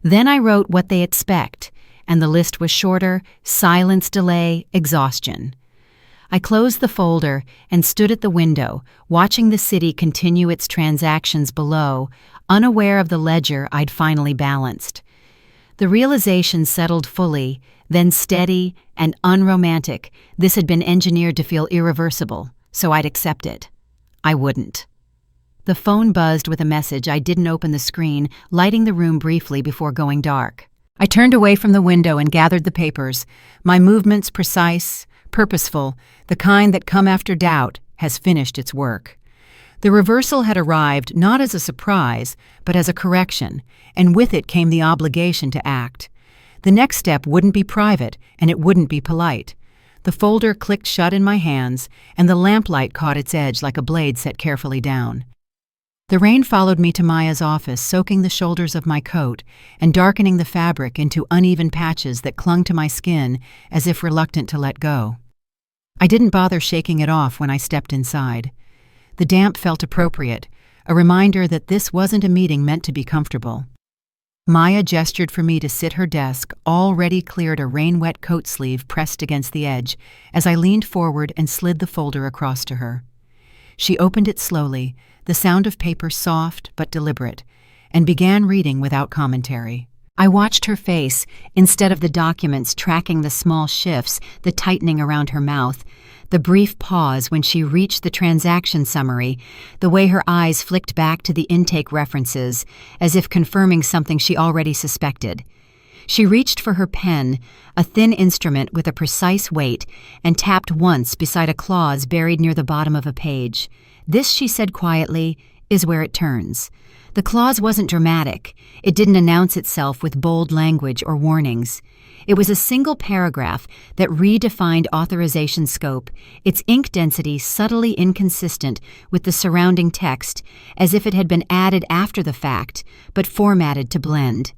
Then I wrote what they expect, and the list was shorter: silence, delay, exhaustion. I closed the folder and stood at the window, watching the city continue its transactions below, unaware of the ledger I'd finally balanced. The realization settled fully, then steady and unromantic. This had been engineered to feel irreversible, so I'd accept it. I wouldn't. The phone buzzed with a message. I didn't open the screen, lighting the room briefly before going dark. I turned away from the window and gathered the papers, my movements precise, purposeful, the kind that come after doubt has finished its work. The reversal had arrived not as a surprise, but as a correction, and with it came the obligation to act. The next step wouldn't be private, and it wouldn't be polite. The folder clicked shut in my hands, and the lamplight caught its edge like a blade set carefully down. The rain followed me to Maya's office, soaking the shoulders of my coat and darkening the fabric into uneven patches that clung to my skin as if reluctant to let go. I didn't bother shaking it off when I stepped inside. The damp felt appropriate, a reminder that this wasn't a meeting meant to be comfortable. Maya gestured for me to sit. Her desk already cleared, a rain-wet coat sleeve pressed against the edge as I leaned forward and slid the folder across to her. She opened it slowly, the sound of paper soft but deliberate, and began reading without commentary. I watched her face instead of the documents, tracking the small shifts, the tightening around her mouth, the brief pause when she reached the transaction summary, the way her eyes flicked back to the intake references, as if confirming something she already suspected. She reached for her pen, a thin instrument with a precise weight, and tapped once beside a clause buried near the bottom of a page. "This," she said quietly, "is where it turns." The clause wasn't dramatic. It didn't announce itself with bold language or warnings. It was a single paragraph that redefined authorization scope, its ink density subtly inconsistent with the surrounding text, as if it had been added after the fact, but formatted to blend.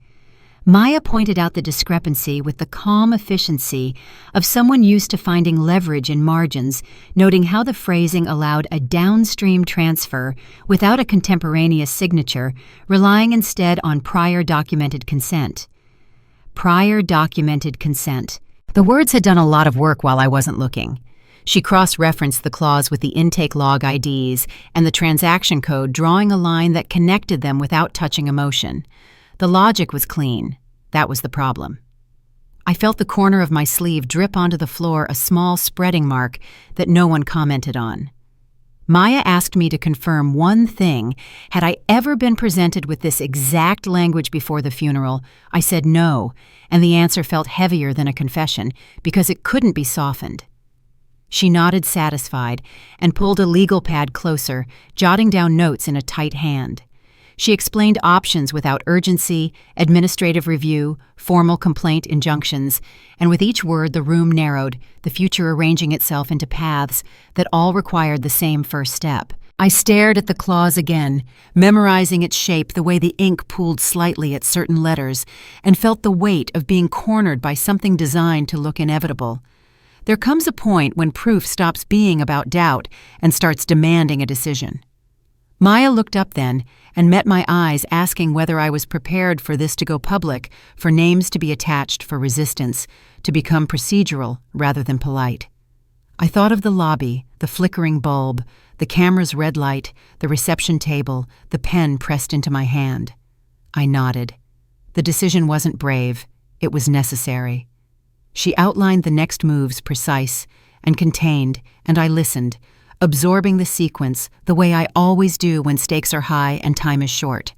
Maya pointed out the discrepancy with the calm efficiency of someone used to finding leverage in margins, noting how the phrasing allowed a downstream transfer without a contemporaneous signature, relying instead on prior documented consent. Prior documented consent. The words had done a lot of work while I wasn't looking. She cross-referenced the clause with the intake log IDs and the transaction code, drawing a line that connected them without touching emotion. The logic was clean. That was the problem. I felt the corner of my sleeve drip onto the floor, a small spreading mark that no one commented on. Maya asked me to confirm one thing. Had I ever been presented with this exact language before the funeral? I said no, and the answer felt heavier than a confession because it couldn't be softened. She nodded satisfied and pulled a legal pad closer, jotting down notes in a tight hand. She explained options without urgency, administrative review, formal complaint injunctions, and with each word the room narrowed, the future arranging itself into paths that all required the same first step. I stared at the clause again, memorizing its shape the way the ink pooled slightly at certain letters, and felt the weight of being cornered by something designed to look inevitable. There comes a point when proof stops being about doubt and starts demanding a decision. Maya looked up then and met my eyes, asking whether I was prepared for this to go public, for names to be attached for resistance, to become procedural rather than polite. I thought of the lobby, the flickering bulb, the camera's red light, the reception table, the pen pressed into my hand. I nodded. The decision wasn't brave, it was necessary. She outlined the next moves, precise and contained, and I listened, absorbing the sequence the way I always do when stakes are high and time is short.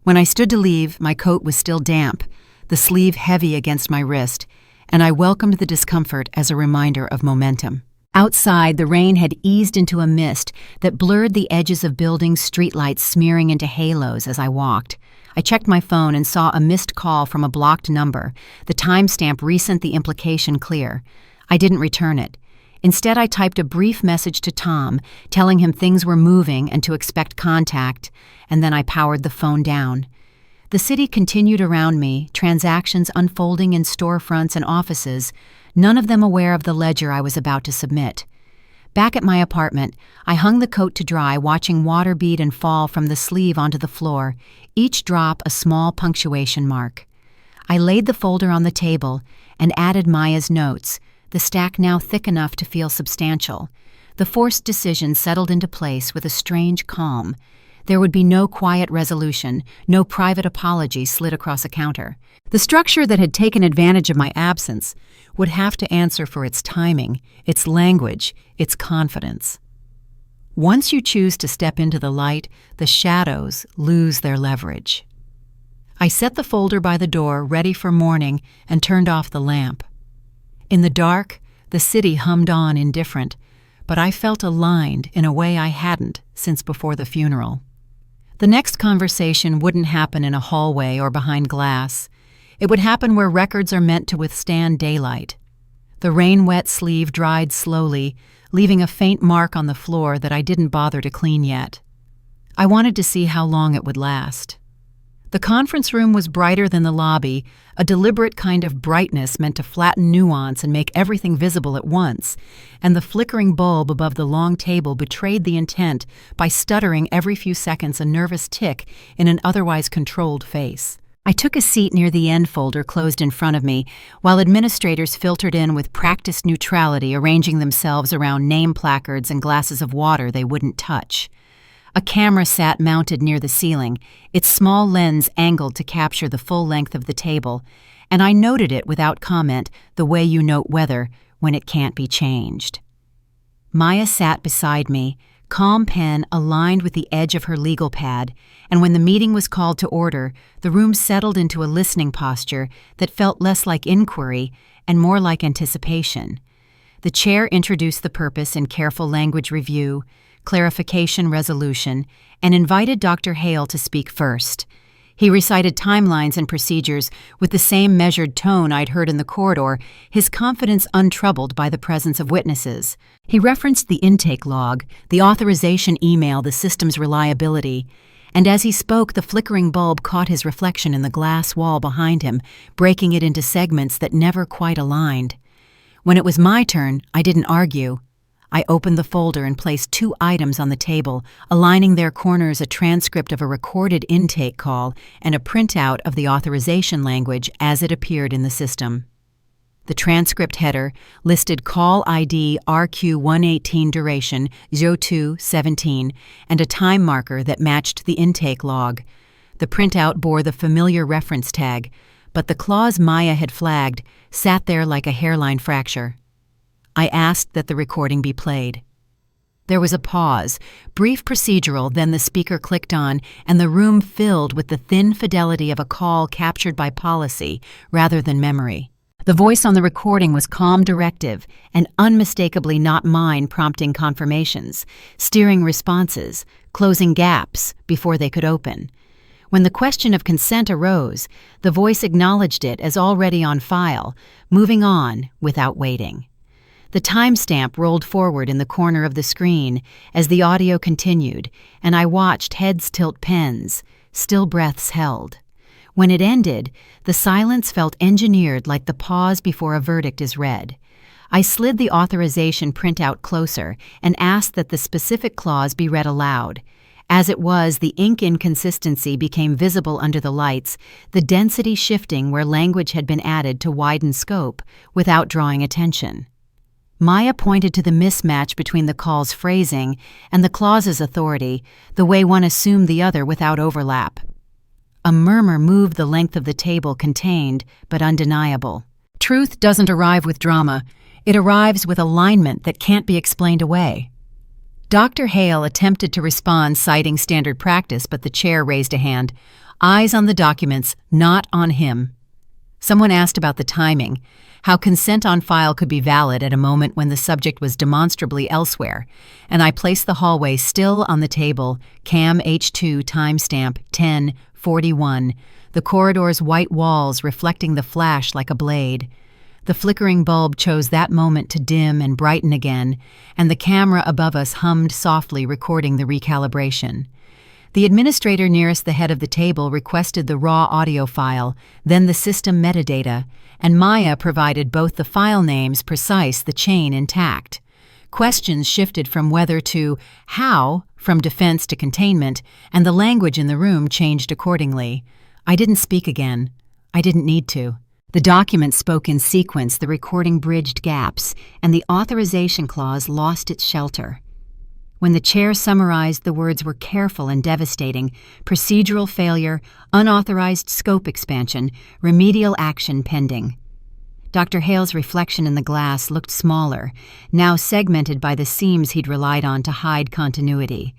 When I stood to leave, my coat was still damp, the sleeve heavy against my wrist, and I welcomed the discomfort as a reminder of momentum. Outside, the rain had eased into a mist that blurred the edges of buildings, streetlights smearing into halos as I walked. I checked my phone and saw a missed call from a blocked number, the timestamp recent, the implication clear. I didn't return it. Instead, I typed a brief message to Tom, telling him things were moving and to expect contact, and then I powered the phone down. The city continued around me, transactions unfolding in storefronts and offices, none of them aware of the ledger I was about to submit. Back at my apartment, I hung the coat to dry, watching water bead and fall from the sleeve onto the floor, each drop a small punctuation mark. I laid the folder on the table and added Maya's notes, the stack now thick enough to feel substantial. The forced decision settled into place with a strange calm. There would be no quiet resolution, no private apology slid across a counter. The structure that had taken advantage of my absence would have to answer for its timing, its language, its confidence. Once you choose to step into the light, the shadows lose their leverage. I set the folder by the door, ready for morning, and turned off the lamp. In the dark, the city hummed on indifferent, but I felt aligned in a way I hadn't since before the funeral. The next conversation wouldn't happen in a hallway or behind glass. It would happen where records are meant to withstand daylight. The rain-wet sleeve dried slowly, leaving a faint mark on the floor that I didn't bother to clean yet. I wanted to see how long it would last. The conference room was brighter than the lobby, a deliberate kind of brightness meant to flatten nuance and make everything visible at once, and the flickering bulb above the long table betrayed the intent by stuttering every few seconds a nervous tick in an otherwise controlled face. I took a seat near the end folder closed in front of me, while administrators filtered in with practiced neutrality, arranging themselves around name placards and glasses of water they wouldn't touch. A camera sat mounted near the ceiling, its small lens angled to capture the full length of the table, and I noted it without comment, the way you note weather when it can't be changed. Maya sat beside me, calm pen aligned with the edge of her legal pad, and when the meeting was called to order, the room settled into a listening posture that felt less like inquiry and more like anticipation. The chair introduced the purpose in careful language review, clarification resolution, and invited Dr. Hale to speak first. He recited timelines and procedures with the same measured tone I'd heard in the corridor, his confidence untroubled by the presence of witnesses. He referenced the intake log, the authorization email, the system's reliability, And as he spoke, the flickering bulb caught his reflection in the glass wall behind him, breaking it into segments that never quite aligned. When it was my turn, I didn't argue. I opened the folder and placed 2 items on the table, aligning their corners a transcript of a recorded intake call and a printout of the authorization language as it appeared in the system. The transcript header listed call ID RQ118 duration 0217 and a time marker that matched the intake log. The printout bore the familiar reference tag, but the clause Maya had flagged sat there like a hairline fracture. I asked that the recording be played. There was a pause, brief procedural, then the speaker clicked on, and the room filled with the thin fidelity of a call captured by policy rather than memory. The voice on the recording was calm, directive, and unmistakably not mine, prompting confirmations, steering responses, closing gaps before they could open. When the question of consent arose, the voice acknowledged it as already on file, moving on without waiting. The timestamp rolled forward in the corner of the screen as the audio continued, and I watched heads tilt pens, still breaths held. When it ended, the silence felt engineered like the pause before a verdict is read. I slid the authorization printout closer and asked that the specific clause be read aloud. As it was, the ink inconsistency became visible under the lights, the density shifting where language had been added to widen scope without drawing attention. Maya pointed to the mismatch between the call's phrasing and the clause's authority, the way one assumed the other without overlap. A murmur moved the length of the table, contained but undeniable. Truth doesn't arrive with drama. It arrives with alignment that can't be explained away. Dr. Hale attempted to respond, citing standard practice, but the chair raised a hand. Eyes on the documents, not on him. Someone asked about the timing, how consent on file could be valid at a moment when the subject was demonstrably elsewhere, and I placed the hallway still on the table, CAM H2 timestamp 10:41, the corridor's white walls reflecting the flash like a blade. The flickering bulb chose that moment to dim and brighten again, and the camera above us hummed softly, recording the recalibration. The administrator nearest the head of the table requested the raw audio file, then the system metadata, and Maya provided both the file names precise, the chain intact. Questions shifted from whether to how, from defense to containment, and the language in the room changed accordingly. I didn't speak again. I didn't need to. The document spoke in sequence, the recording bridged gaps, and the authorization clause lost its shelter. When the chair summarized, the words were careful and devastating: procedural failure, unauthorized scope expansion, remedial action pending. Dr. Hale's reflection in the glass looked smaller, now segmented by the seams he'd relied on to hide continuity.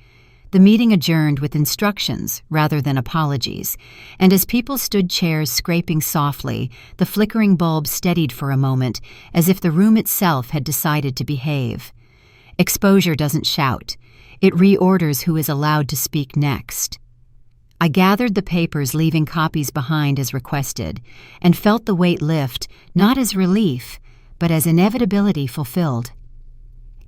The meeting adjourned with instructions rather than apologies, and as people stood chairs scraping softly, the flickering bulb steadied for a moment, as if the room itself had decided to behave. Exposure doesn't shout. It reorders who is allowed to speak next. I gathered the papers, leaving copies behind as requested, and felt the weight lift, not as relief, but as inevitability fulfilled.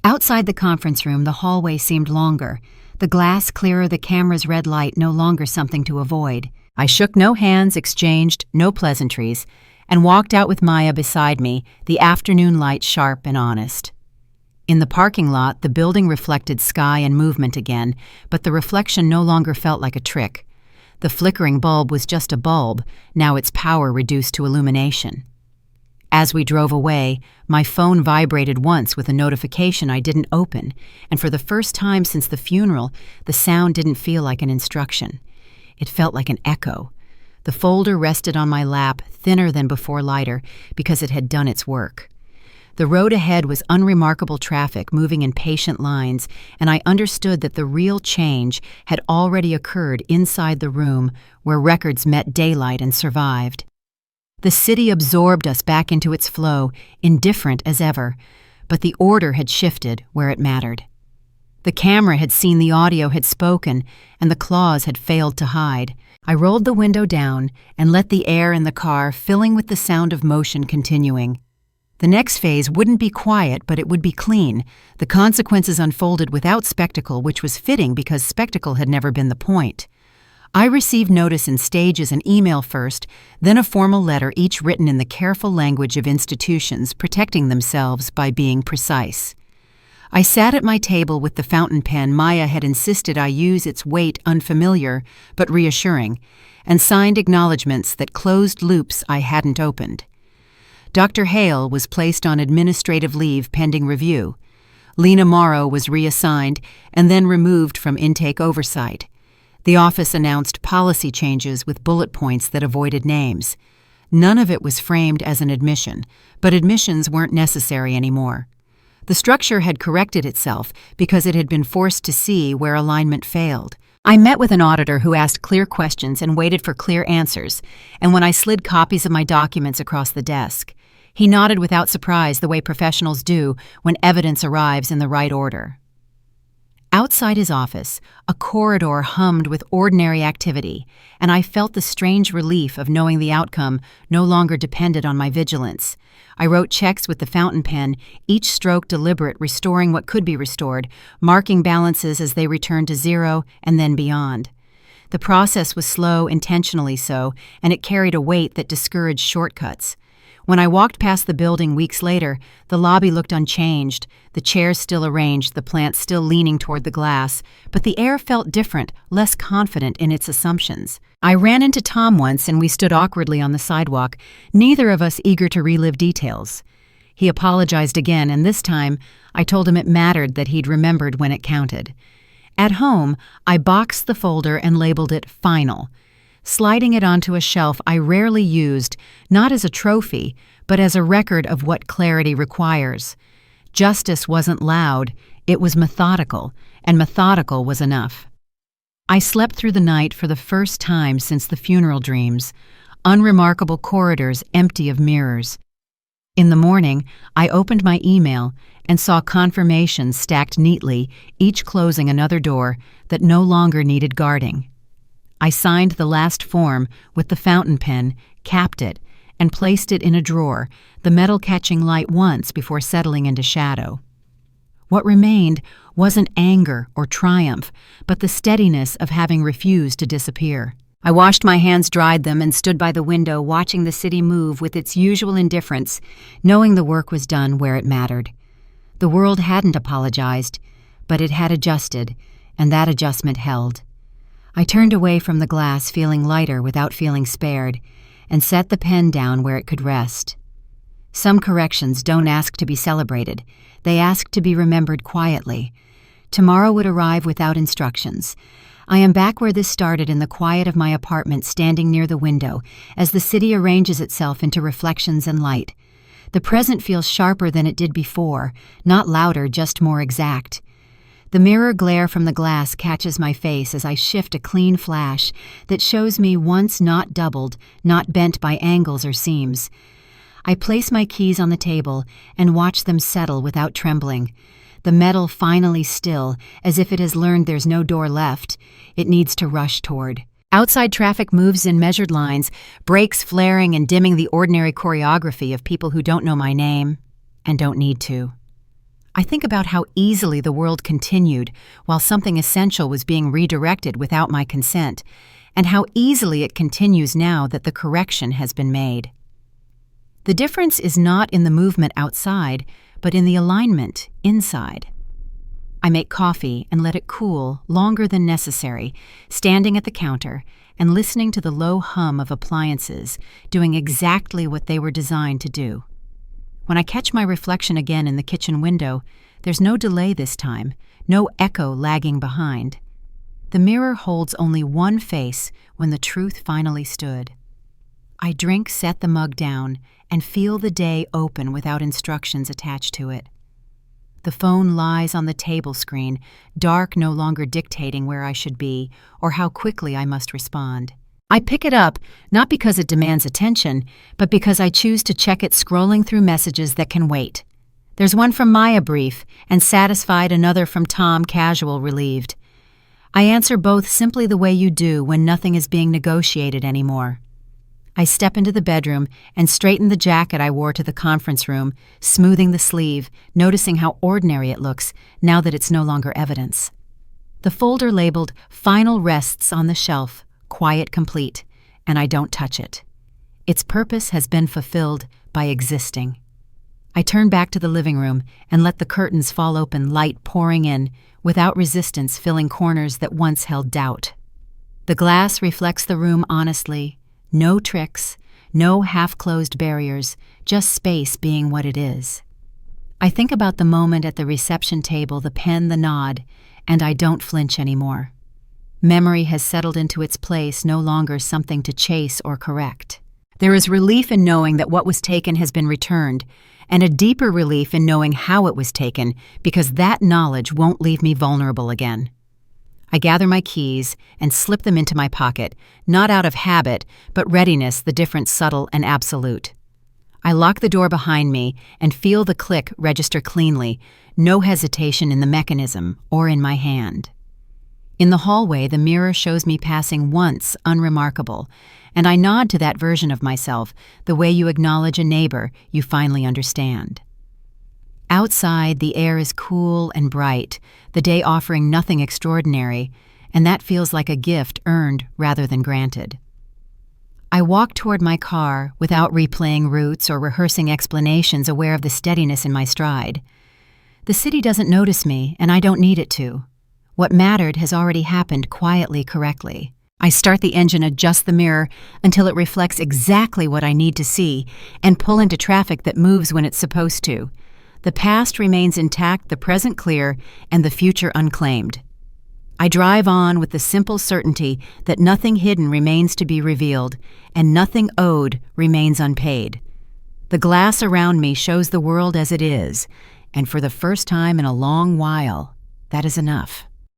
Outside the conference room, the hallway seemed longer, the glass clearer, the camera's red light no longer something to avoid. I shook no hands, exchanged no pleasantries, and walked out with Maya beside me, the afternoon light sharp and honest. In the parking lot, the building reflected sky and movement again, but the reflection no longer felt like a trick. The flickering bulb was just a bulb, now its power reduced to illumination. As we drove away, my phone vibrated once with a notification I didn't open, and for the first time since the funeral, the sound didn't feel like an instruction. It felt like an echo. The folder rested on my lap, thinner than before, lighter, because it had done its work. The road ahead was unremarkable traffic moving in patient lines, and I understood that the real change had already occurred inside the room where records met daylight and survived. The city absorbed us back into its flow, indifferent as ever, but the order had shifted where it mattered. The camera had seen the audio had spoken, and the clause had failed to hide. I rolled the window down and let the air in the car filling with the sound of motion continuing. The next phase wouldn't be quiet, but it would be clean. The consequences unfolded without spectacle, which was fitting because spectacle had never been the point. I received notice in stages, an email first, then a formal letter, each written in the careful language of institutions protecting themselves by being precise. I sat at my table with the fountain pen Maya had insisted I use, its weight unfamiliar but reassuring, and signed acknowledgments that closed loops I hadn't opened. Dr. Hale was placed on administrative leave pending review. Lena Morrow was reassigned and then removed from intake oversight. The office announced policy changes with bullet points that avoided names. None of it was framed as an admission, but admissions weren't necessary anymore. The structure had corrected itself because it had been forced to see where alignment failed. I met with an auditor who asked clear questions and waited for clear answers, and when I slid copies of my documents across the desk, he nodded without surprise, the way professionals do when evidence arrives in the right order. Outside his office, a corridor hummed with ordinary activity, and I felt the strange relief of knowing the outcome no longer depended on my vigilance. I wrote checks with the fountain pen, each stroke deliberate, restoring what could be restored, marking balances as they returned to zero and then beyond. The process was slow, intentionally so, and it carried a weight that discouraged shortcuts. When I walked past the building weeks later, the lobby looked unchanged, the chairs still arranged, the plants still leaning toward the glass, but the air felt different, less confident in its assumptions. I ran into Tom once and we stood awkwardly on the sidewalk, neither of us eager to relive details. He apologized again, and this time I told him it mattered that he'd remembered when it counted. At home, I boxed the folder and labeled it Final. Sliding it onto a shelf I rarely used, not as a trophy, but as a record of what clarity requires. Justice wasn't loud, it was methodical, and methodical was enough. I slept through the night for the first time since the funeral dreams, unremarkable corridors empty of mirrors. In the morning, I opened my email and saw confirmations stacked neatly, each closing another door that no longer needed guarding. I signed the last form with the fountain pen, capped it, and placed it in a drawer, the metal catching light once before settling into shadow. What remained wasn't anger or triumph, but the steadiness of having refused to disappear. I washed my hands, dried them, and stood by the window watching the city move with its usual indifference, knowing the work was done where it mattered. The world hadn't apologized, but it had adjusted, and that adjustment held. I turned away from the glass, feeling lighter without feeling spared, and set the pen down where it could rest. Some corrections don't ask to be celebrated. They ask to be remembered quietly. Tomorrow would arrive without instructions. I am back where this started, in the quiet of my apartment, standing near the window, as the city arranges itself into reflections and light. The present feels sharper than it did before, not louder, just more exact. The mirror glare from the glass catches my face as I shift a clean flash that shows me once not doubled, not bent by angles or seams. I place my keys on the table and watch them settle without trembling. The metal finally still, as if it has learned there's no door left. It needs to rush toward. Outside traffic moves in measured lines, brakes flaring and dimming the ordinary choreography of people who don't know my name and don't need to. I think about how easily the world continued while something essential was being redirected without my consent, and how easily it continues now that the correction has been made. The difference is not in the movement outside, but in the alignment inside. I make coffee and let it cool longer than necessary, standing at the counter and listening to the low hum of appliances doing exactly what they were designed to do. When I catch my reflection again in the kitchen window, there's no delay this time, no echo lagging behind. The mirror holds only one face when the truth finally stood. I drink, set the mug down, and feel the day open without instructions attached to it. The phone lies on the table screen, dark, no longer dictating where I should be or how quickly I must respond. I pick it up, not because it demands attention, but because I choose to check it, scrolling through messages that can wait. There's one from Maya, brief and satisfied, another from Tom, casual, relieved. I answer both simply the way you do when nothing is being negotiated anymore. I step into the bedroom and straighten the jacket I wore to the conference room, smoothing the sleeve, noticing how ordinary it looks now that it's no longer evidence. The folder labeled Final rests on the shelf, quiet, complete, and I don't touch it. Its purpose has been fulfilled by existing. I turn back to the living room and let the curtains fall open, light pouring in, without resistance filling corners that once held doubt. The glass reflects the room honestly, no tricks, no half-closed barriers, just space being what it is. I think about the moment at the reception table, the pen, the nod, and I don't flinch anymore. Memory has settled into its place, no longer something to chase or correct. There is relief in knowing that what was taken has been returned, and a deeper relief in knowing how it was taken, because that knowledge won't leave me vulnerable again. I gather my keys and slip them into my pocket, not out of habit, but readiness, the difference subtle and absolute. I lock the door behind me and feel the click register cleanly, no hesitation in the mechanism or in my hand. In the hallway, the mirror shows me passing once unremarkable, and I nod to that version of myself, the way you acknowledge a neighbor you finally understand. Outside, the air is cool and bright, the day offering nothing extraordinary, and that feels like a gift earned rather than granted. I walk toward my car without replaying routes or rehearsing explanations, aware of the steadiness in my stride. The city doesn't notice me, and I don't need it to. What mattered has already happened quietly, correctly. I start the engine, adjust the mirror until it reflects exactly what I need to see, and pull into traffic that moves when it's supposed to. The past remains intact, the present clear, and the future unclaimed. I drive on with the simple certainty that nothing hidden remains to be revealed, and nothing owed remains unpaid. The glass around me shows the world as it is, and for the first time in a long while, that is enough.